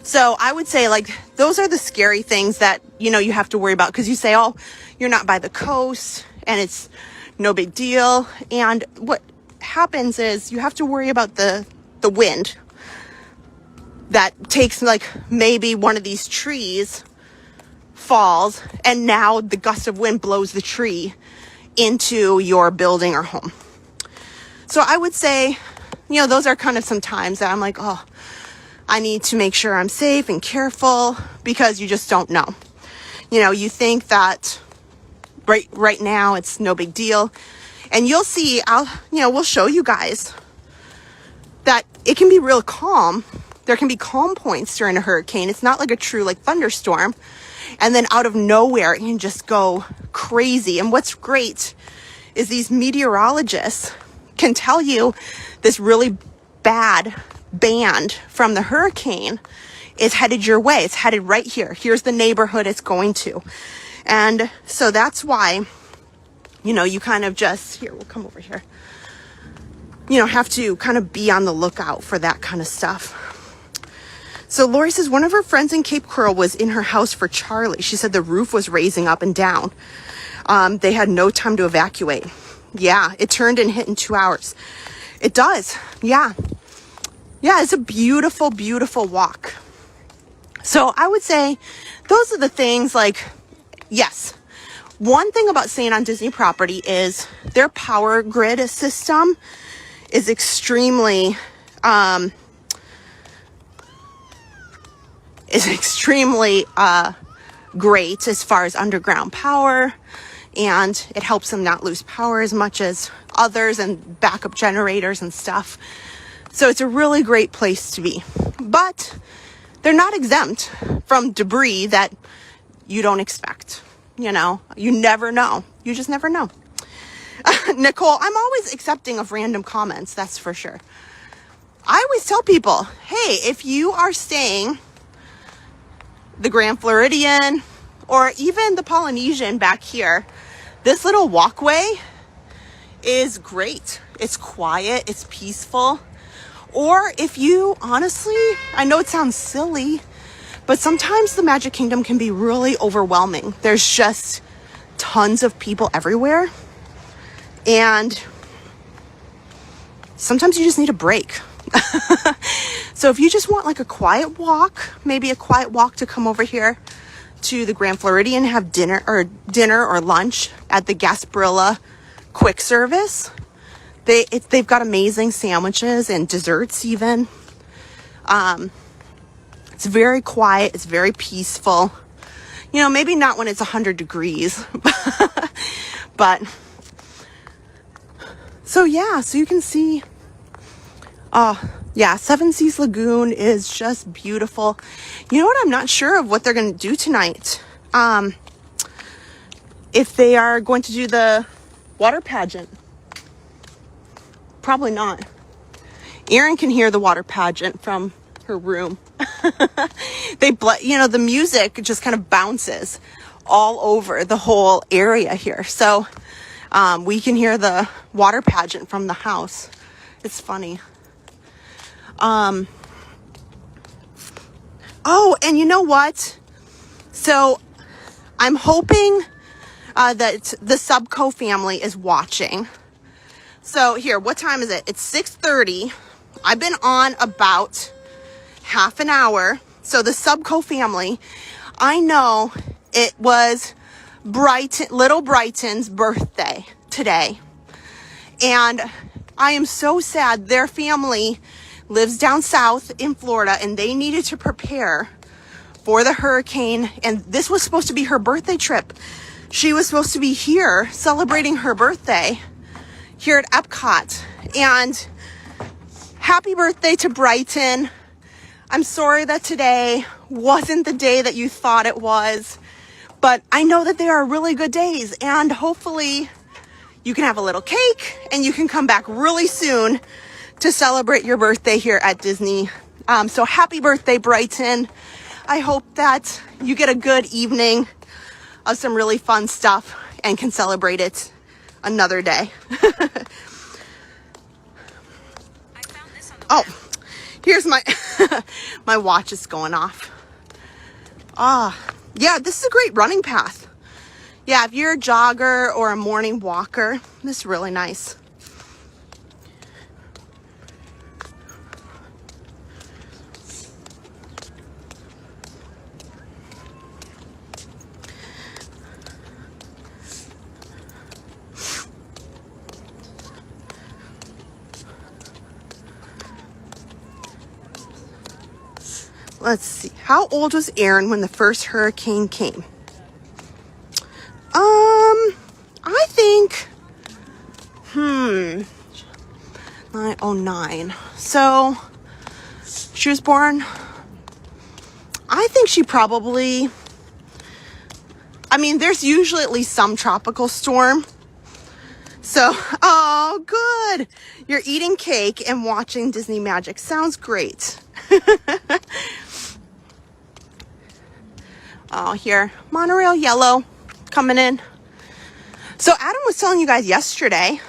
So I would say, like, those are the scary things that, you know, you have to worry about, because you say, oh, you're not by the coast and it's no big deal. And what happens is you have to worry about the wind that takes, like, maybe one of these trees falls, and now the gust of wind blows the tree into your building or home. So I would say, you know, those are kind of some times that I'm like, oh, I need to make sure I'm safe and careful, because you just don't know. You know, you think that right now it's no big deal, and you'll see, we'll show you guys that it can be real calm. There can be calm points during a hurricane. It's not like a true like thunderstorm, and then out of nowhere it can just go crazy. And what's great is these meteorologists can tell you this really bad band from the hurricane is headed your way. It's headed right here. Here's the neighborhood it's going to. And so that's why, you know, you kind of just, here, we'll come over here, you know, have to kind of be on the lookout for that kind of stuff. So Lori says one of her friends in Cape Coral was in her house for Charlie. She said the roof was raising up and down. They had no time to evacuate. Yeah, it turned and hit in 2 hours. It does. Yeah. Yeah, it's a beautiful, beautiful walk. So I would say those are the things, like, yes. One thing about staying on Disney property is their power grid system is extremely great as far as underground power, and it helps them not lose power as much as others, and backup generators and stuff. So it's a really great place to be. But they're not exempt from debris that you don't expect. You know, you never know. You just never know. Nicole, I'm always accepting of random comments, that's for sure. I always tell people, hey, if you are staying the Grand Floridian or even the Polynesian back here, this little walkway is great. It's quiet, it's peaceful. Or if you, honestly, I know it sounds silly, but sometimes the Magic Kingdom can be really overwhelming. There's just tons of people everywhere. And sometimes you just need a break. So if you just want like a quiet walk, maybe a quiet walk to come over here to the Grand Floridian, have dinner or lunch at the Gasparilla quick service. They've got amazing sandwiches and desserts even. It's very quiet. It's very peaceful. You know, maybe not when it's 100 degrees, but so yeah, so you can see, yeah, Seven Seas Lagoon is just beautiful. You know what? I'm not sure of what they're going to do tonight. If they are going to do the water pageant. Probably not. Erin can hear the water pageant from her room. You know, the music just kind of bounces all over the whole area here. So we can hear the water pageant from the house. It's funny. Oh, and you know what? So I'm hoping that the Subco family is watching. So here, what time is it? It's 6:30. I've been on about half an hour. So the Subco family, I know it was little Brighton's birthday today. And I am so sad. Their family lives down south in Florida, and they needed to prepare for the hurricane. And this was supposed to be her birthday trip. She was supposed to be here celebrating her birthday here at Epcot. And happy birthday to Brighton. I'm sorry that today wasn't the day that you thought it was, but I know that they are really good days, and hopefully you can have a little cake and you can come back really soon to celebrate your birthday here at Disney. So happy birthday, Brighton. I hope that you get a good evening of some really fun stuff and can celebrate it another day. Oh, here's my my watch is going off. Yeah, this is a great running path. Yeah, if you're a jogger or a morning walker, this is really nice. Let's see. How old was Erin when the first hurricane came? I think, 909. So she was born, I think she probably, I mean, there's usually at least some tropical storm. So, oh, good. You're eating cake and watching Disney Magic. Sounds great. Oh, here, monorail yellow coming in. So Adam was telling you guys yesterday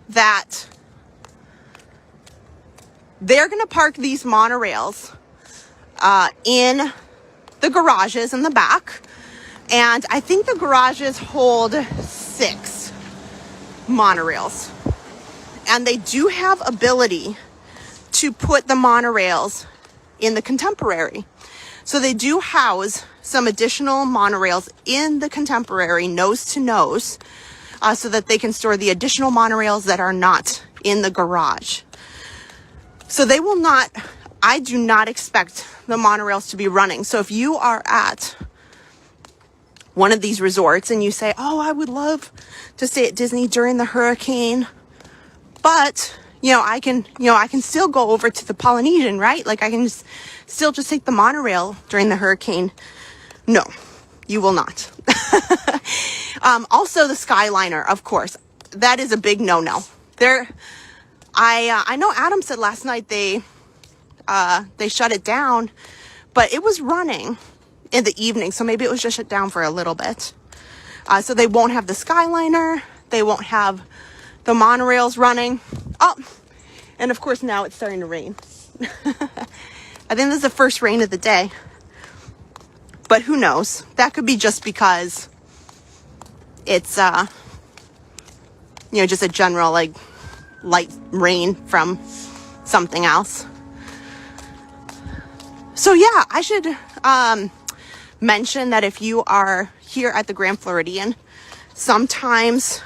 that they're going to park these monorails in the garages in the back. And I think the garages hold 6 monorails. And they do have ability to put the monorails in the Contemporary. So they do house some additional monorails in the Contemporary nose to nose so that they can store the additional monorails that are not in the garage. So they will not, I do not expect the monorails to be running. So if you are at one of these resorts and you say, oh, I would love to stay at Disney during the hurricane, but I can still go over to the Polynesian, right? Like I can still just take the monorail during the hurricane. No, you will not. Also the Skyliner, of course, that is a big no-no. I know Adam said last night they shut it down, but it was running in the evening. So maybe it was just shut down for a little bit. So they won't have the Skyliner. They won't have the monorails running. Oh, and of course now it's starting to rain. I think this is the first rain of the day. But who knows? That could be just because it's just a general like light rain from something else. So yeah, I should mention that if you are here at the Grand Floridian, sometimes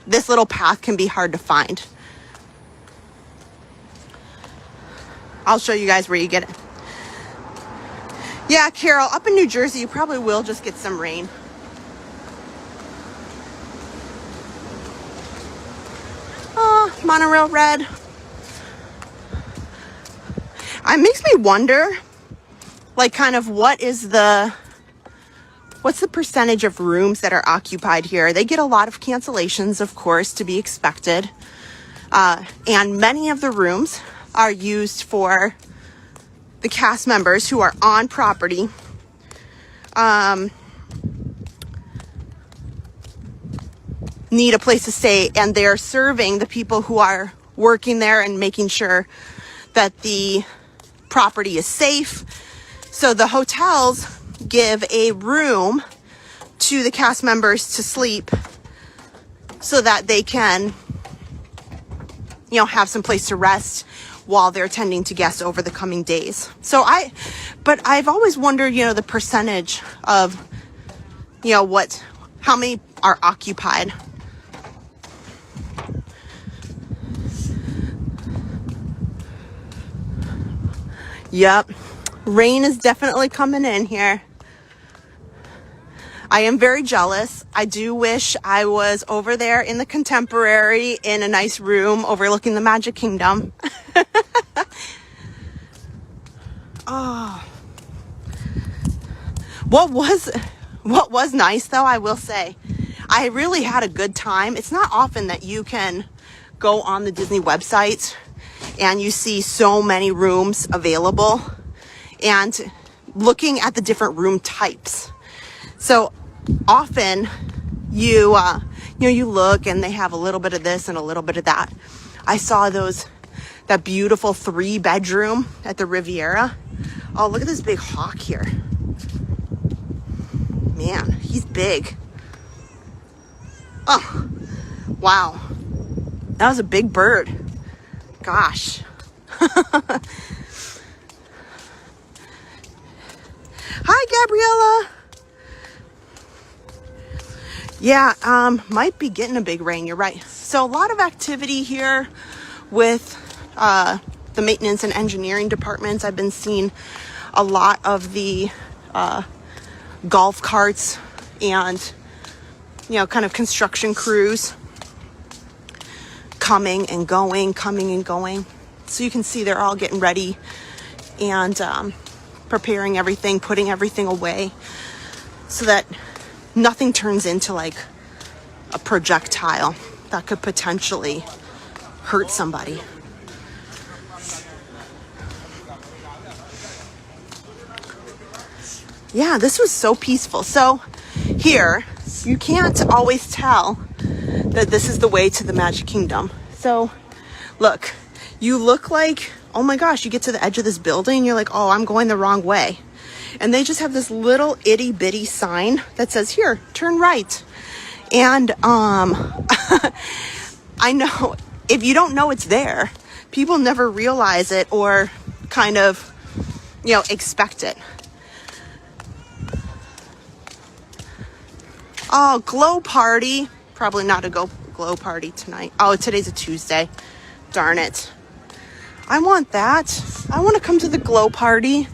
this little path can be hard to find. I'll show you guys where you get it. Yeah, Carol, up in New Jersey, you probably will just get some rain. Oh, monorail red. It makes me wonder, like, kind of what's the percentage of rooms that are occupied here? They get a lot of cancellations, of course, to be expected. And many of the rooms are used for the cast members who are on property. Need a place to stay, and they're serving the people who are working there and making sure that the property is safe. So the hotels give a room to the cast members to sleep so that they can, have some place to rest while they're tending to guests over the coming days. But I've always wondered, the percentage of, how many are occupied. Yep, rain is definitely coming in here. I am very jealous. I do wish I was over there in the Contemporary in a nice room overlooking the Magic Kingdom. Oh. What was nice though, I will say, I really had a good time. It's not often that you can go on the Disney website and you see so many rooms available, and looking at the different room types. So often you look and they have a little bit of this and a little bit of that. I saw that beautiful 3-bedroom at the Riviera. Oh, look at this big hawk here. Man, he's big. Oh, wow. That was a big bird. Gosh. Hi, Gabriella. Yeah, might be getting a big rain. You're right. So a lot of activity here with the maintenance and engineering departments. I've been seeing a lot of the golf carts and, kind of construction crews coming and going. So you can see they're all getting ready and preparing everything, putting everything away so that nothing turns into like a projectile that could potentially hurt somebody. Yeah, this was so peaceful. So here, you can't always tell that this is the way to the Magic Kingdom. So look, you look like, oh my gosh, you get to the edge of this building and you're like, oh, I'm going the wrong way. And they just have this little itty bitty sign that says, here, turn right. And I know if you don't know it's there, people never realize it or kind of, expect it. Oh, glow party. Probably not a glow party tonight. Oh, today's a Tuesday. Darn it. I want that. I want to come to the glow party.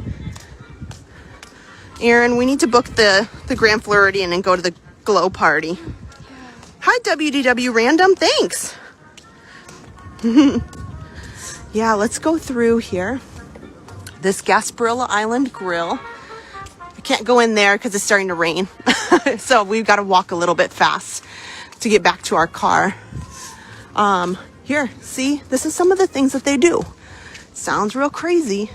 Aaron, we need to book the Grand Floridian and go to the glow party. Yeah. Hi, WDW Random. Thanks. Yeah, let's go through here. This Gasparilla Island Grill. I can't go in there because it's starting to rain. So we've got to walk a little bit fast to get back to our car. Here, see, this is some of the things that they do. Sounds real crazy,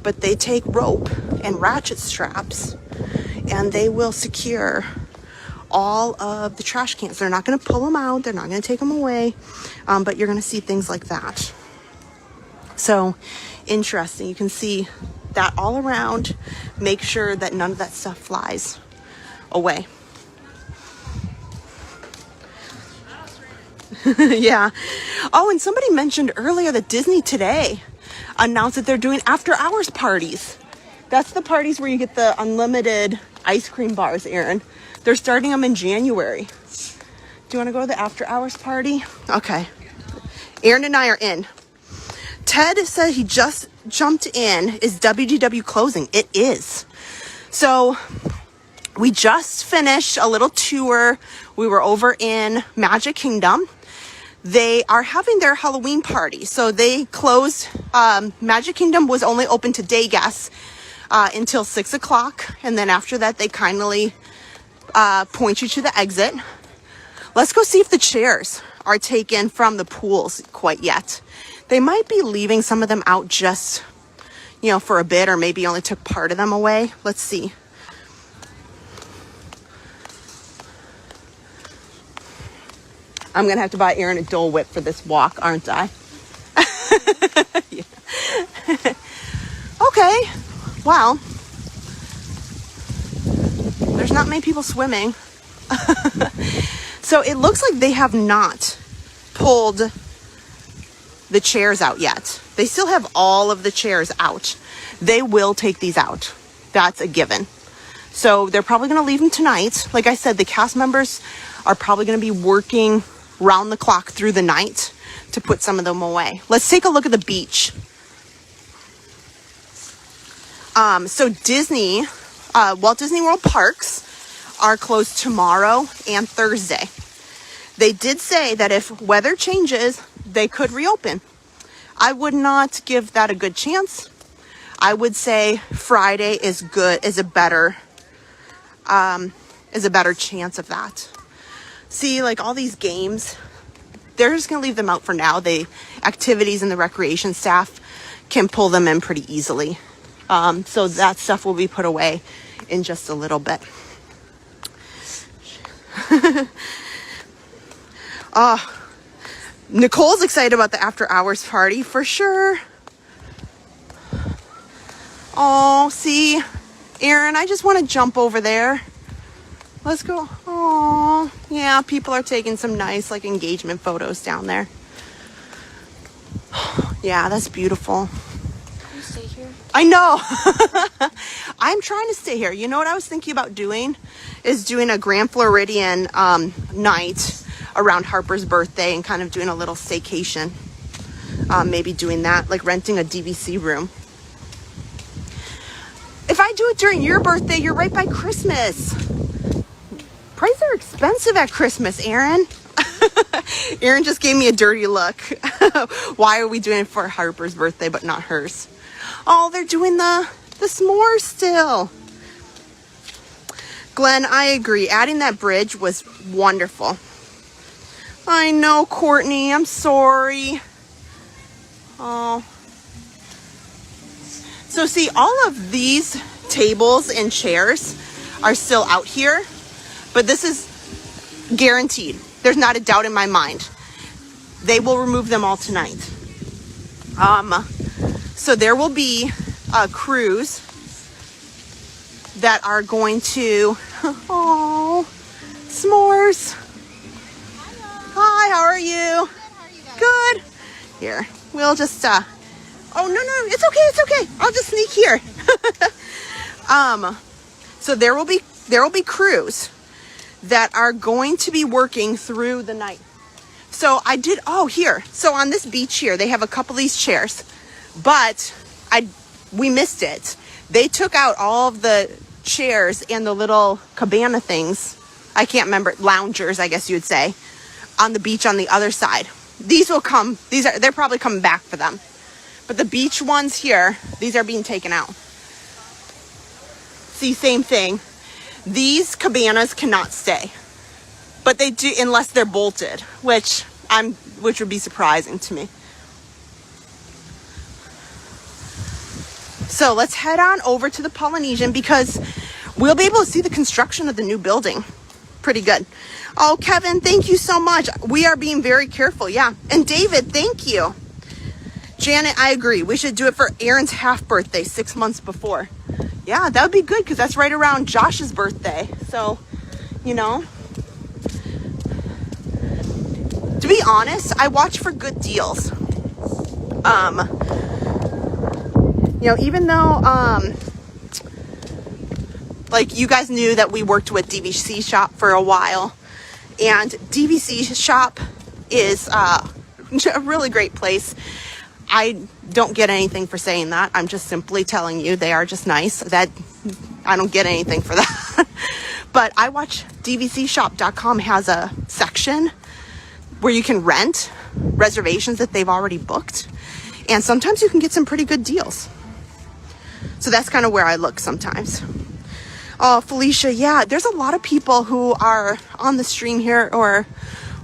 but they take rope and ratchet straps and they will secure all of the trash cans. They're not going to pull them out. They're not going to take them away. But you're going to see things like that. So interesting. You can see that all around. Make sure that none of that stuff flies away. Yeah. Oh, and somebody mentioned earlier that Disney today announced that they're doing after hours parties. That's the parties where you get the unlimited ice cream bars, Aaron. They're starting them in January. Do you want to go to the after hours party? Okay. Aaron and I are in. Ted said he just jumped in. Is WDW closing? It is. So we just finished a little tour. We were over in Magic Kingdom. They are having their Halloween party. So they closed. Magic Kingdom was only open to day guests until 6 o'clock. And then after that, they kindly point you to the exit. Let's go see if the chairs are taken from the pools quite yet. They might be leaving some of them out just, for a bit, or maybe only took part of them away. Let's see. I'm going to have to buy Aaron a Dole Whip for this walk, aren't I? Yeah. Okay. Well, there's not many people swimming. So it looks like they have not pulled the chairs out yet. They still have all of the chairs out. They will take these out. That's a given. So they're probably going to leave them tonight. Like I said, the cast members are probably going to be working round the clock through the night to put some of them away. Let's take a look at the beach. So Disney, Walt Disney World Parks are closed tomorrow and Thursday. They did say that if weather changes, they could reopen. I would not give that a good chance. I would say Friday is a better chance of that. See, like all these games, they're just gonna leave them out for now. The activities and the recreation staff can pull them in pretty easily. So that stuff will be put away in just a little bit. Nicole's excited about the after hours party for sure. Oh, see, Aaron, I just want to jump over there. Let's go. Oh, yeah, people are taking some nice engagement photos down there. Yeah, that's beautiful. Can you stay here? I know. I'm trying to stay here. You know what I was thinking about doing? Is doing a Grand Floridian night around Harper's birthday and kind of doing a little staycation. Maybe doing that, like renting a DVC room. If I do it during your birthday, you're right by Christmas. Prices are expensive at Christmas, Aaron. Aaron just gave me a dirty look. Why are we doing it for Harper's birthday but not hers? Oh, they're doing the s'mores still. Glenn, I agree. Adding that bridge was wonderful. I know, Courtney. I'm sorry. Oh. So see, all of these tables and chairs are still out here, but this is guaranteed. There's not a doubt in my mind. They will remove them all tonight. So there will be crews that are going to, oh, s'mores. Hi, how are you? Good. Here, we'll just, oh, no, it's okay. I'll just sneak here. So there will be crews that are going to be working through the night. So so on this beach here, they have a couple of these chairs, but we missed it. They took out all of the chairs and the little cabana things. I can't remember, loungers, I guess you would say, on the beach on the other side. These will come, they're probably coming back for them. But the beach ones here, these are being taken out. See, same thing. These cabanas cannot stay. But they do, unless they're bolted, which would be surprising to me. So let's head on over to the Polynesian because we'll be able to see the construction of the new building. Pretty good. Oh, Kevin, thank you so much. We are being very careful, yeah. And David, thank you. Janet, I agree. We should do it for Aaron's half birthday 6 months before. Yeah, that would be good because that's right around Josh's birthday. So, To be honest, I watch for good deals. Even though, like you guys knew that we worked with DVC Shop for a while, and DVC Shop is a really great place. I don't get anything for saying that. I'm just simply telling you they are just nice. That I don't get anything for that. But I watch DVCshop.com has a section where you can rent reservations that they've already booked. And sometimes you can get some pretty good deals. So that's kind of where I look sometimes. Oh, Felicia, yeah, there's a lot of people who are on the stream here or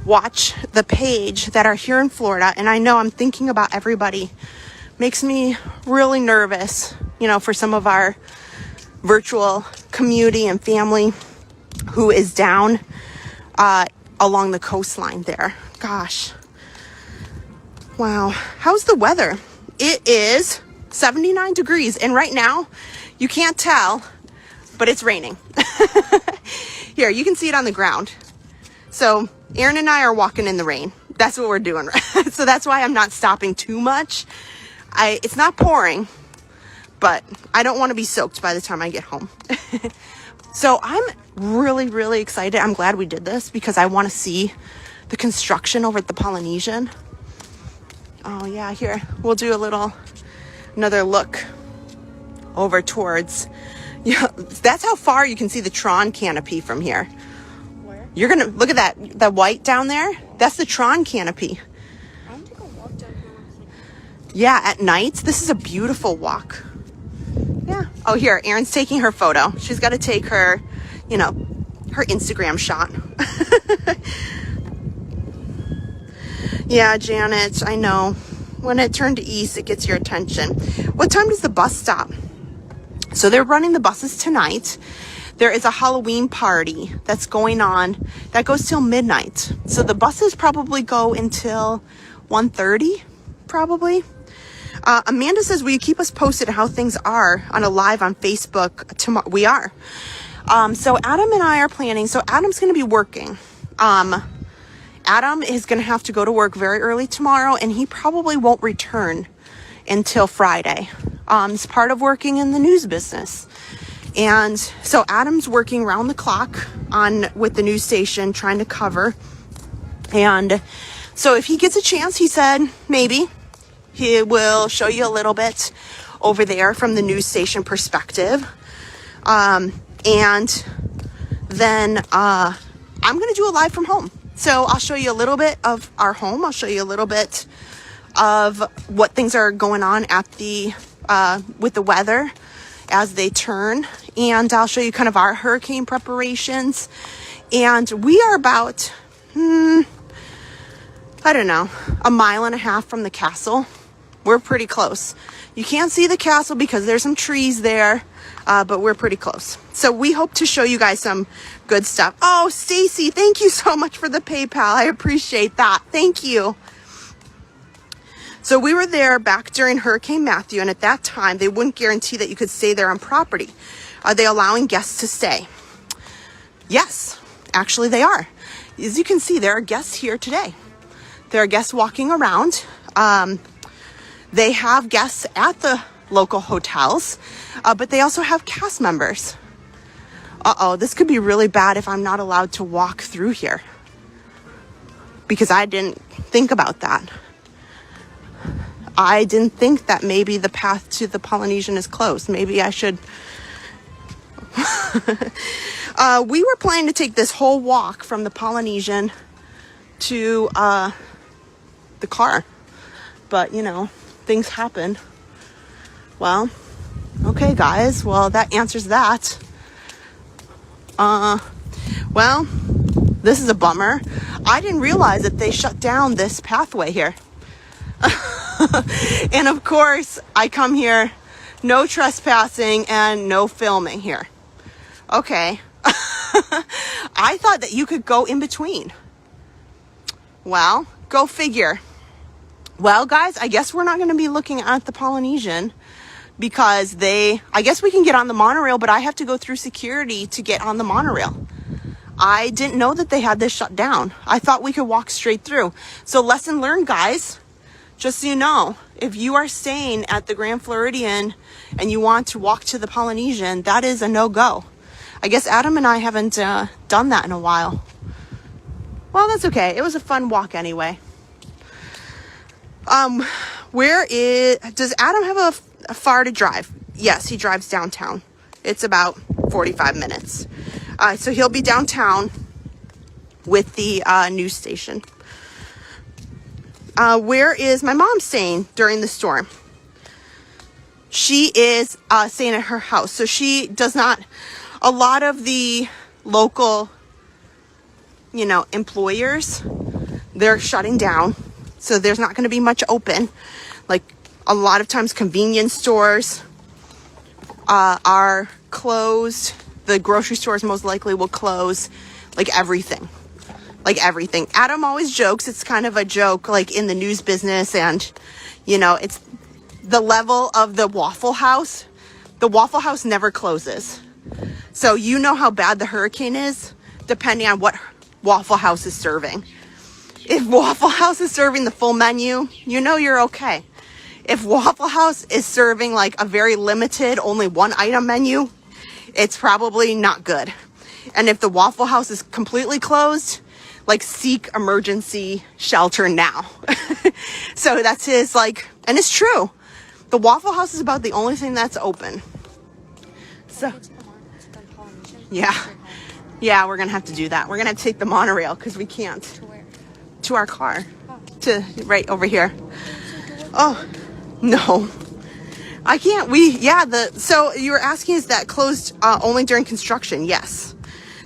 watch the page that are here in Florida. And I know I'm thinking about everybody. Makes me really nervous, for some of our virtual community and family who is down along the coastline there. Gosh. Wow. How's the weather? It is 79 degrees. And right now, you can't tell, but it's raining. Here, you can see it on the ground. So Aaron and I are walking in the rain. That's what we're doing. So that's why I'm not stopping too much. It's not pouring, but I don't want to be soaked by the time I get home. So I'm really, really excited. I'm glad we did this because I want to see the construction over at the Polynesian. Oh yeah, here, we'll do another look over towards, that's how far you can see the Tron canopy from here. Where? You're gonna look at that white down there. That's the Tron canopy. I want to go walk down here. Yeah, at night, this is a beautiful walk. Yeah. Oh, here, Erin's taking her photo. She's got to take her, her Instagram shot. Yeah, Janet, I know. When it turned to east, it gets your attention. What time does the bus stop? So they're running the buses tonight. There is a Halloween party that's going on that goes till midnight. So the buses probably go until 1:30, probably. Amanda says, will you keep us posted on how things are on a live on Facebook tomorrow? We are. So Adam and I are planning. So Adam's going to be working. Adam is going to have to go to work very early tomorrow, and he probably won't return until Friday. It's part of working in the news business. And so Adam's working round the clock with the news station trying to cover. And so if he gets a chance, he said, maybe he will show you a little bit over there from the news station perspective. And then I'm going to do a live from home. So I'll show you a little bit of our home. I'll show you a little bit of what things are going on at with the weather as they turn. And I'll show you kind of our hurricane preparations. And we are about, I don't know, 1.5 miles from the castle. We're pretty close. You can't see the castle because there's some trees there, but we're pretty close. So we hope to show you guys some good stuff. Oh, Stacy, thank you so much for the PayPal. I appreciate that. Thank you. So we were there back during Hurricane Matthew, and at that time, they wouldn't guarantee that you could stay there on property. Are they allowing guests to stay? Yes, actually they are. As you can see, there are guests here today. There are guests walking around. They have guests at the local hotels, but they also have cast members. Uh-oh, this could be really bad if I'm not allowed to walk through here, because I didn't think about that. I didn't think that maybe the path to the Polynesian is closed. Maybe I should. We were planning to take this whole walk from the Polynesian to the car, but things happen. Well, okay, guys. Well, that answers that. Well, this is a bummer. I didn't realize that they shut down this pathway here. And of course, I come here, no trespassing and no filming here. Okay. I thought that you could go in between. Well, go figure. Well, guys, I guess we're not going to be looking at the Polynesian because I guess we can get on the monorail, but I have to go through security to get on the monorail. I didn't know that they had this shut down. I thought we could walk straight through. So lesson learned, guys. Just so you know, if you are staying at the Grand Floridian and you want to walk to the Polynesian, that is a no-go. I guess Adam and I haven't done that in a while. Well, that's okay. It was a fun walk anyway. Does Adam have a far to drive? Yes, he drives downtown. It's about 45 minutes. So he'll be downtown with the news station. Where is my mom staying during the storm? She is staying at her house. So she does not, a lot of the local, employers, they're shutting down. So there's not going to be much open. Like a lot of times convenience stores are closed. The grocery stores most likely will close. Like everything. Adam always jokes, it's kind of a joke, like in the news business, and it's the level of the Waffle House. The Waffle House never closes. So you know how bad the hurricane is, depending on what Waffle House is serving. If Waffle House is serving the full menu, you're okay. If Waffle House is serving like a very limited, only one item menu, it's probably not good. And if the Waffle House is completely closed, like seek emergency shelter now. So that's his and it's true. The Waffle House is about the only thing that's open. So yeah, we're gonna have to do that. We're gonna have to take the monorail because we can't. To where? To our car. To right over here. Oh no, I can't. So you were asking, is that closed only during construction? Yes.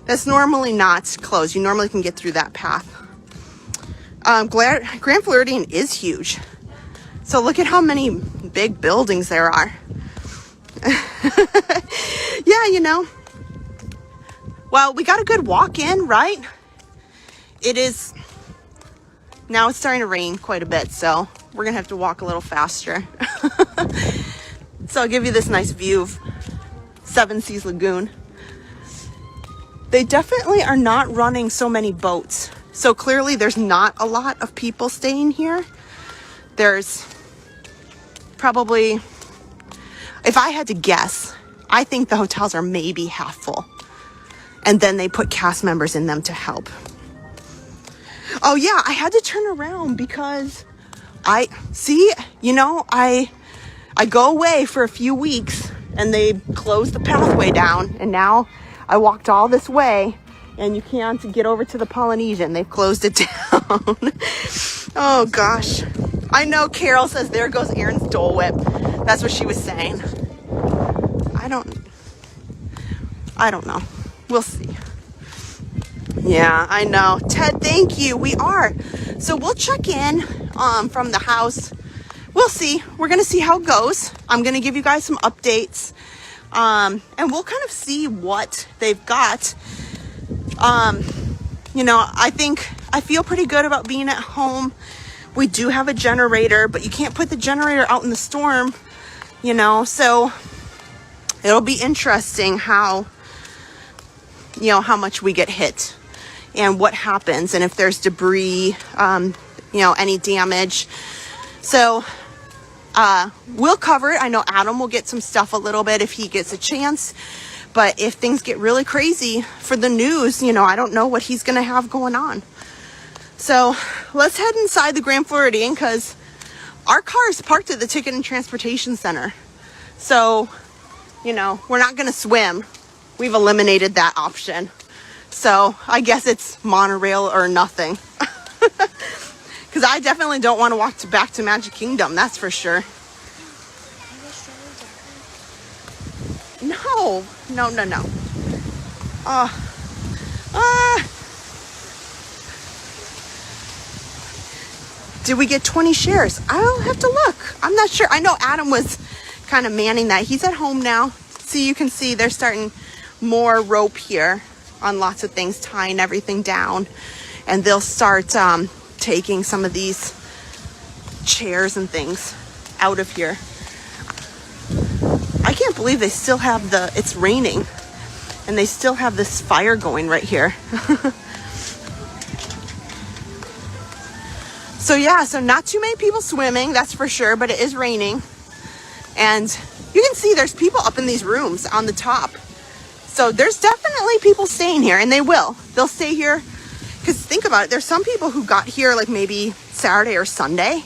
That's normally not closed. You normally can get through that path. Grand Floridian is huge. So look at how many big buildings there are. Yeah, Well, we got a good walk in, right? It is. Now it's starting to rain quite a bit, so we're going to have to walk a little faster. So I'll give you this nice view of Seven Seas Lagoon. They definitely are not running so many boats. So clearly there's not a lot of people staying here. There's probably, if I had to guess, I think the hotels are maybe half full. And then they put cast members in them to help. Oh yeah, I had to turn around because I go away for a few weeks and they close the pathway down, and now I walked all this way and you can't get over to the Polynesian. They've closed it down. Oh gosh. I know Carol says there goes Aaron's Dole Whip. That's what she was saying. I don't know. We'll see. Yeah, I know. Ted, thank you. We are. So we'll check in from the house. We'll see. We're going to see how it goes. I'm going to give you guys some updates. And we'll kind of see what they've got. I feel pretty good about being at home. We do have a generator, but you can't put the generator out in the storm, so it'll be interesting how much we get hit and what happens, and if there's debris, any damage. So we'll cover it. I know Adam will get some stuff a little bit if he gets a chance, but if things get really crazy for the news, I don't know what he's going to have going on. So let's head inside the Grand Floridian because our car is parked at the Ticket and Transportation Center. So, we're not going to swim. We've eliminated that option. So I guess it's monorail or nothing. Because I definitely don't want to walk back to Magic Kingdom. That's for sure. No. Did we get 20 shares? I'll have to look. I'm not sure. I know Adam was kind of manning that. He's at home now. See, you can see they're starting more rope here on lots of things, tying everything down. And they'll start taking some of these chairs and things out of here. I can't believe they still have it's raining. And they still have this fire going right here. So yeah, so not too many people swimming, that's for sure, but it is raining. And you can see there's people up in these rooms on the top. So there's definitely people staying here, and they will. They'll stay here, because think about it, there's some people who got here like maybe Saturday or Sunday,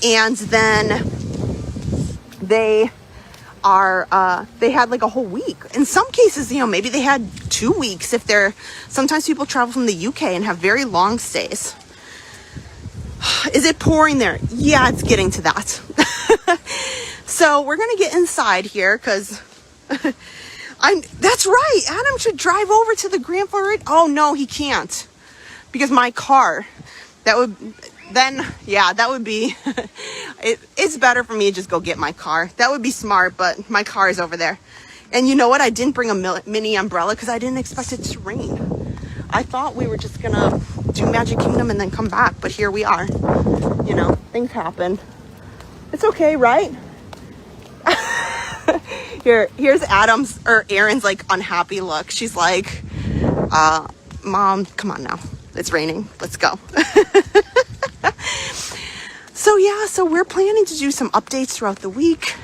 and then they had like a whole week. In some cases, you know, maybe they had 2 weeks if sometimes people travel from the UK and have very long stays. Is it pouring there? Yeah, it's getting to that. So we're gonna get inside here because that's right. Adam should drive over to the Grand Floridian. Oh no, he can't, because my car, that would be, it's better for me to just go get my car. That would be smart, but my car is over there. And you know what? I didn't bring a mini umbrella because I didn't expect it to rain. I thought we were just gonna do Magic Kingdom and then come back, but here we are. You know, things happen. It's okay, right? Here's Erin's like unhappy look. She's like, Mom, come on now. It's raining. Let's go. So yeah, so we're planning to do some updates throughout the week.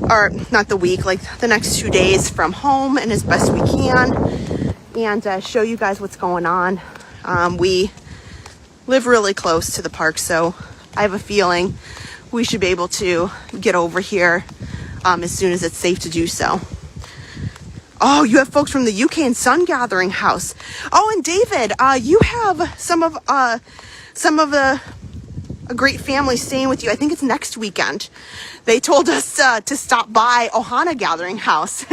Or not the week, like the next 2 days from home and as best we can, and show you guys what's going on. We live really close to the park, so I have a feeling we should be able to get over here as soon as it's safe to do so. Oh, you have folks from the UK and Sun Gathering House. Oh, and David, you have some of a great family staying with you. I think it's next weekend. They told us to stop by Ohana Gathering House.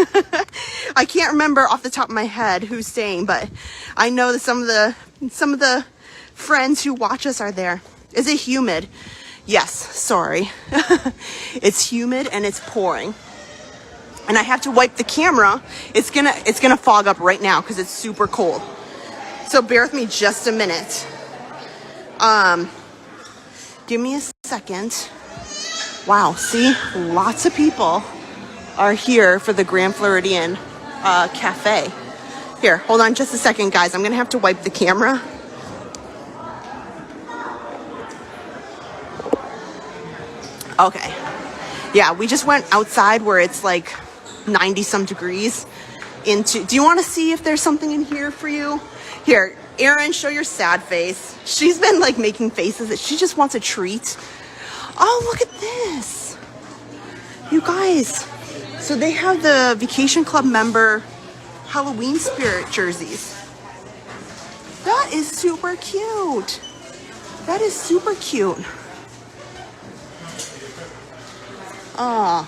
I can't remember off the top of my head who's staying, but I know that some of the friends who watch us are there. Is it humid? Yes, sorry. It's humid and it's pouring. And I have to wipe the camera. It's gonna fog up right now because it's super cold. So bear with me just a minute. Give me a second. Wow, see, lots of people are here for the Grand Floridian Cafe. Here, hold on just a second, guys. I'm gonna have to wipe the camera. Okay. Yeah, we just went outside where it's like 90 some degrees do you want to see if there's something in here for you? Here, Erin, show your sad face. She's been like making faces that she just wants a treat. Oh, look at this. You guys. So they have the Vacation Club member Halloween spirit jerseys. That is super cute. That is super cute. Oh.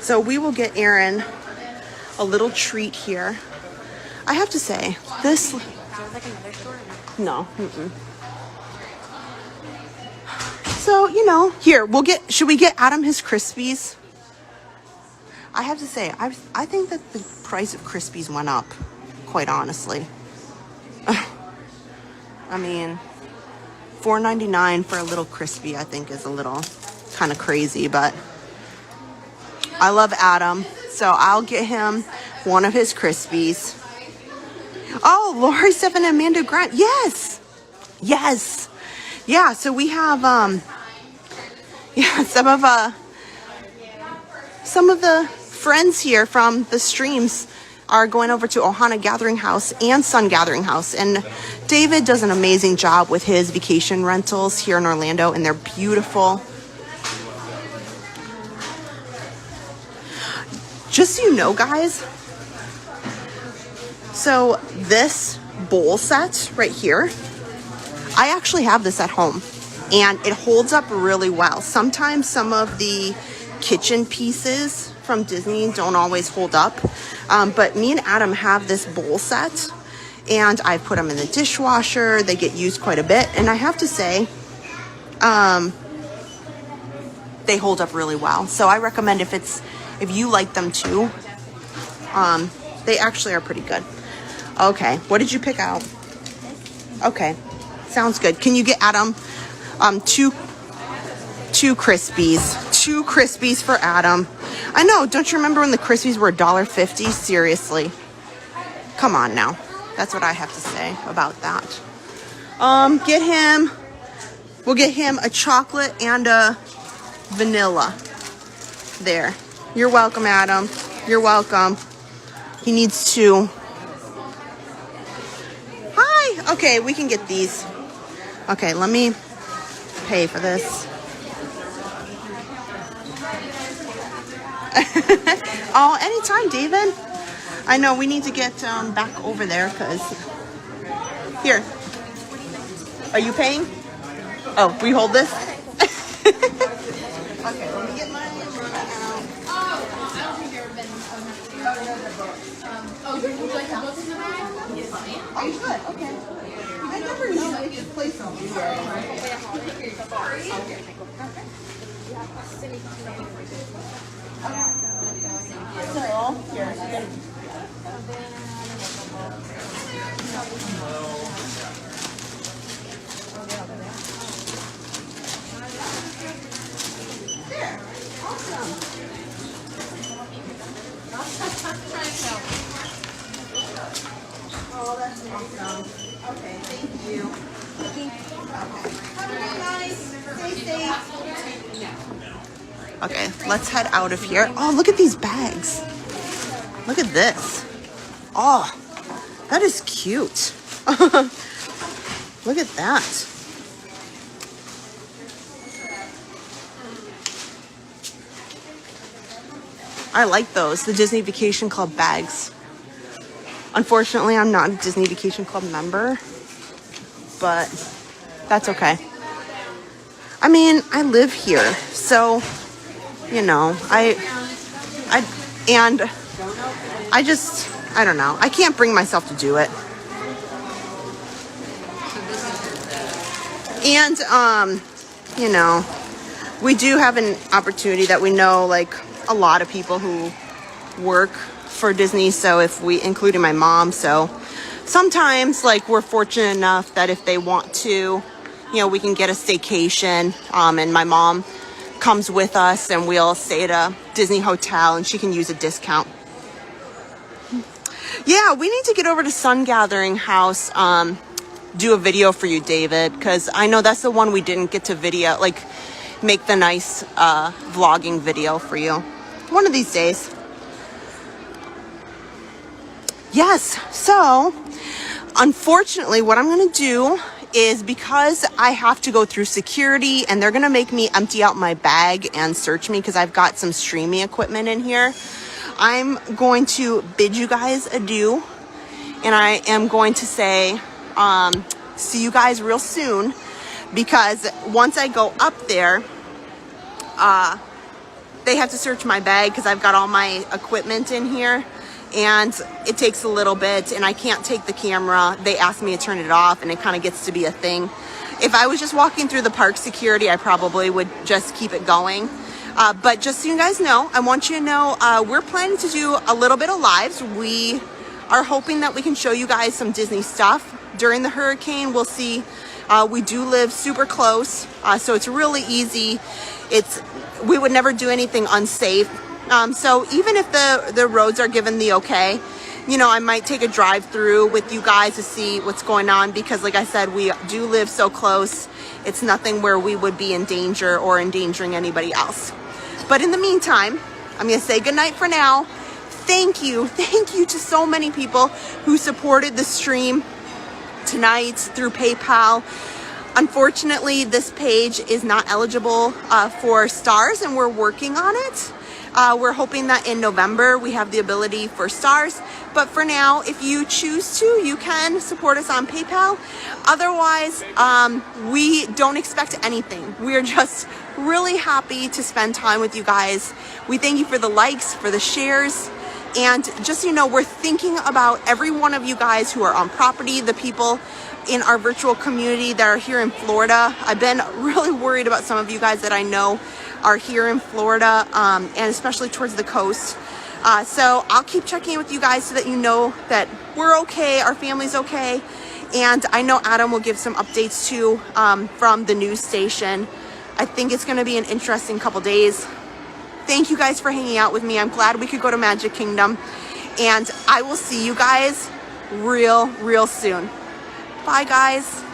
So we will get Erin a little treat here. I have to say, this... Is there like another store? No. So, you know, here, should we get Adam his Crispies? I have to say, I think that the price of Crispies went up, quite honestly. I mean, $4.99 for a little Crispy, I think is a little kind of crazy, but I love Adam, so I'll get him one of his Crispies. Oh, Lori, Stephen, and Amanda Grant. Yes. Yes. Yeah, so we have some of the friends here from the streams are going over to Ohana Gathering House and Sun Gathering House, and David does an amazing job with his vacation rentals here in Orlando, and they're beautiful. Just so you know, guys, so this bowl set right here, I actually have this at home and it holds up really well. Sometimes some of the kitchen pieces from Disney don't always hold up, but me and Adam have this bowl set and I put them in the dishwasher. They get used quite a bit, and I have to say they hold up really well. So I recommend if you like them too, they actually are pretty good. Okay, what did you pick out? Okay, sounds good. Can you get Adam two Crispies? 2 Crispies for Adam. I know. Don't you remember when the Krispies were $1.50? Seriously. Come on now. That's what I have to say about that. We'll get him a chocolate and a vanilla. There. You're welcome, Adam. You're welcome. He needs to... Hi! Okay, we can get these. Okay, let me pay for this. Oh, anytime, David. I know, we need to get back over there because... Here. Are you paying? Oh, we hold this? Okay, let me get my... Would you like to both in the bag? Oh, good. Okay. I never know if you play something. So, here. There. Awesome. Oh, that's awesome. Okay, thank you. Okay. Have a good night. Stay safe. Okay, let's head out of here. Oh, look at these bags. Look at this. Oh, that is cute. Look at that. I like those, the Disney Vacation Club bags. Unfortunately, I'm not a Disney Vacation Club member, but that's okay. I mean, I live here, so, you know, I don't know. I can't bring myself to do it. And, you know, we do have an opportunity that we know, like, a lot of people who work for Disney, so including my mom, so sometimes, like, we're fortunate enough that if they want to, you know, we can get a staycation, and my mom comes with us and we'll stay at a Disney hotel and she can use a discount. Yeah, we need to get over to Sun Gathering House, do a video for you, David, because I know that's the one we didn't get to video, like, make the nice vlogging video for you one of these days. Yes, so unfortunately what I'm going to do is, because I have to go through security and they're going to make me empty out my bag and search me because I've got some streaming equipment in here, I'm going to bid you guys adieu, and I am going to say see you guys real soon, because once I go up there, they have to search my bag because I've got all my equipment in here, and it takes a little bit and I can't take the camera. They asked me to turn it off and it kind of gets to be a thing. If I was just walking through the park security, I probably would just keep it going. But just so you guys know, I want you to know we're planning to do a little bit of lives. We are hoping that we can show you guys some Disney stuff during the hurricane. We'll see. We do live super close, so it's really easy. We would never do anything unsafe. So even if the roads are given the okay, you know, I might take a drive through with you guys to see what's going on, because like I said, we do live so close. It's nothing where we would be in danger or endangering anybody else. But in the meantime, I'm going to say goodnight for now. Thank you to so many people who supported the stream tonight through PayPal. Unfortunately, this page is not eligible for stars, and we're working on it. We're hoping that in November we have the ability for stars. But for now, if you choose to, you can support us on PayPal. Otherwise, we don't expect anything. We're just really happy to spend time with you guys. We thank you for the likes, for the shares. And just so you know, we're thinking about every one of you guys who are on property, the people in our virtual community that are here in Florida. I've been really worried about some of you guys that I know are here in Florida, and especially towards the coast. So I'll keep checking in with you guys so that you know that we're okay, our family's okay. And I know Adam will give some updates too from the news station. I think it's going to be an interesting couple days. Thank you guys for hanging out with me. I'm glad we could go to Magic Kingdom. And I will see you guys real soon. Bye, guys.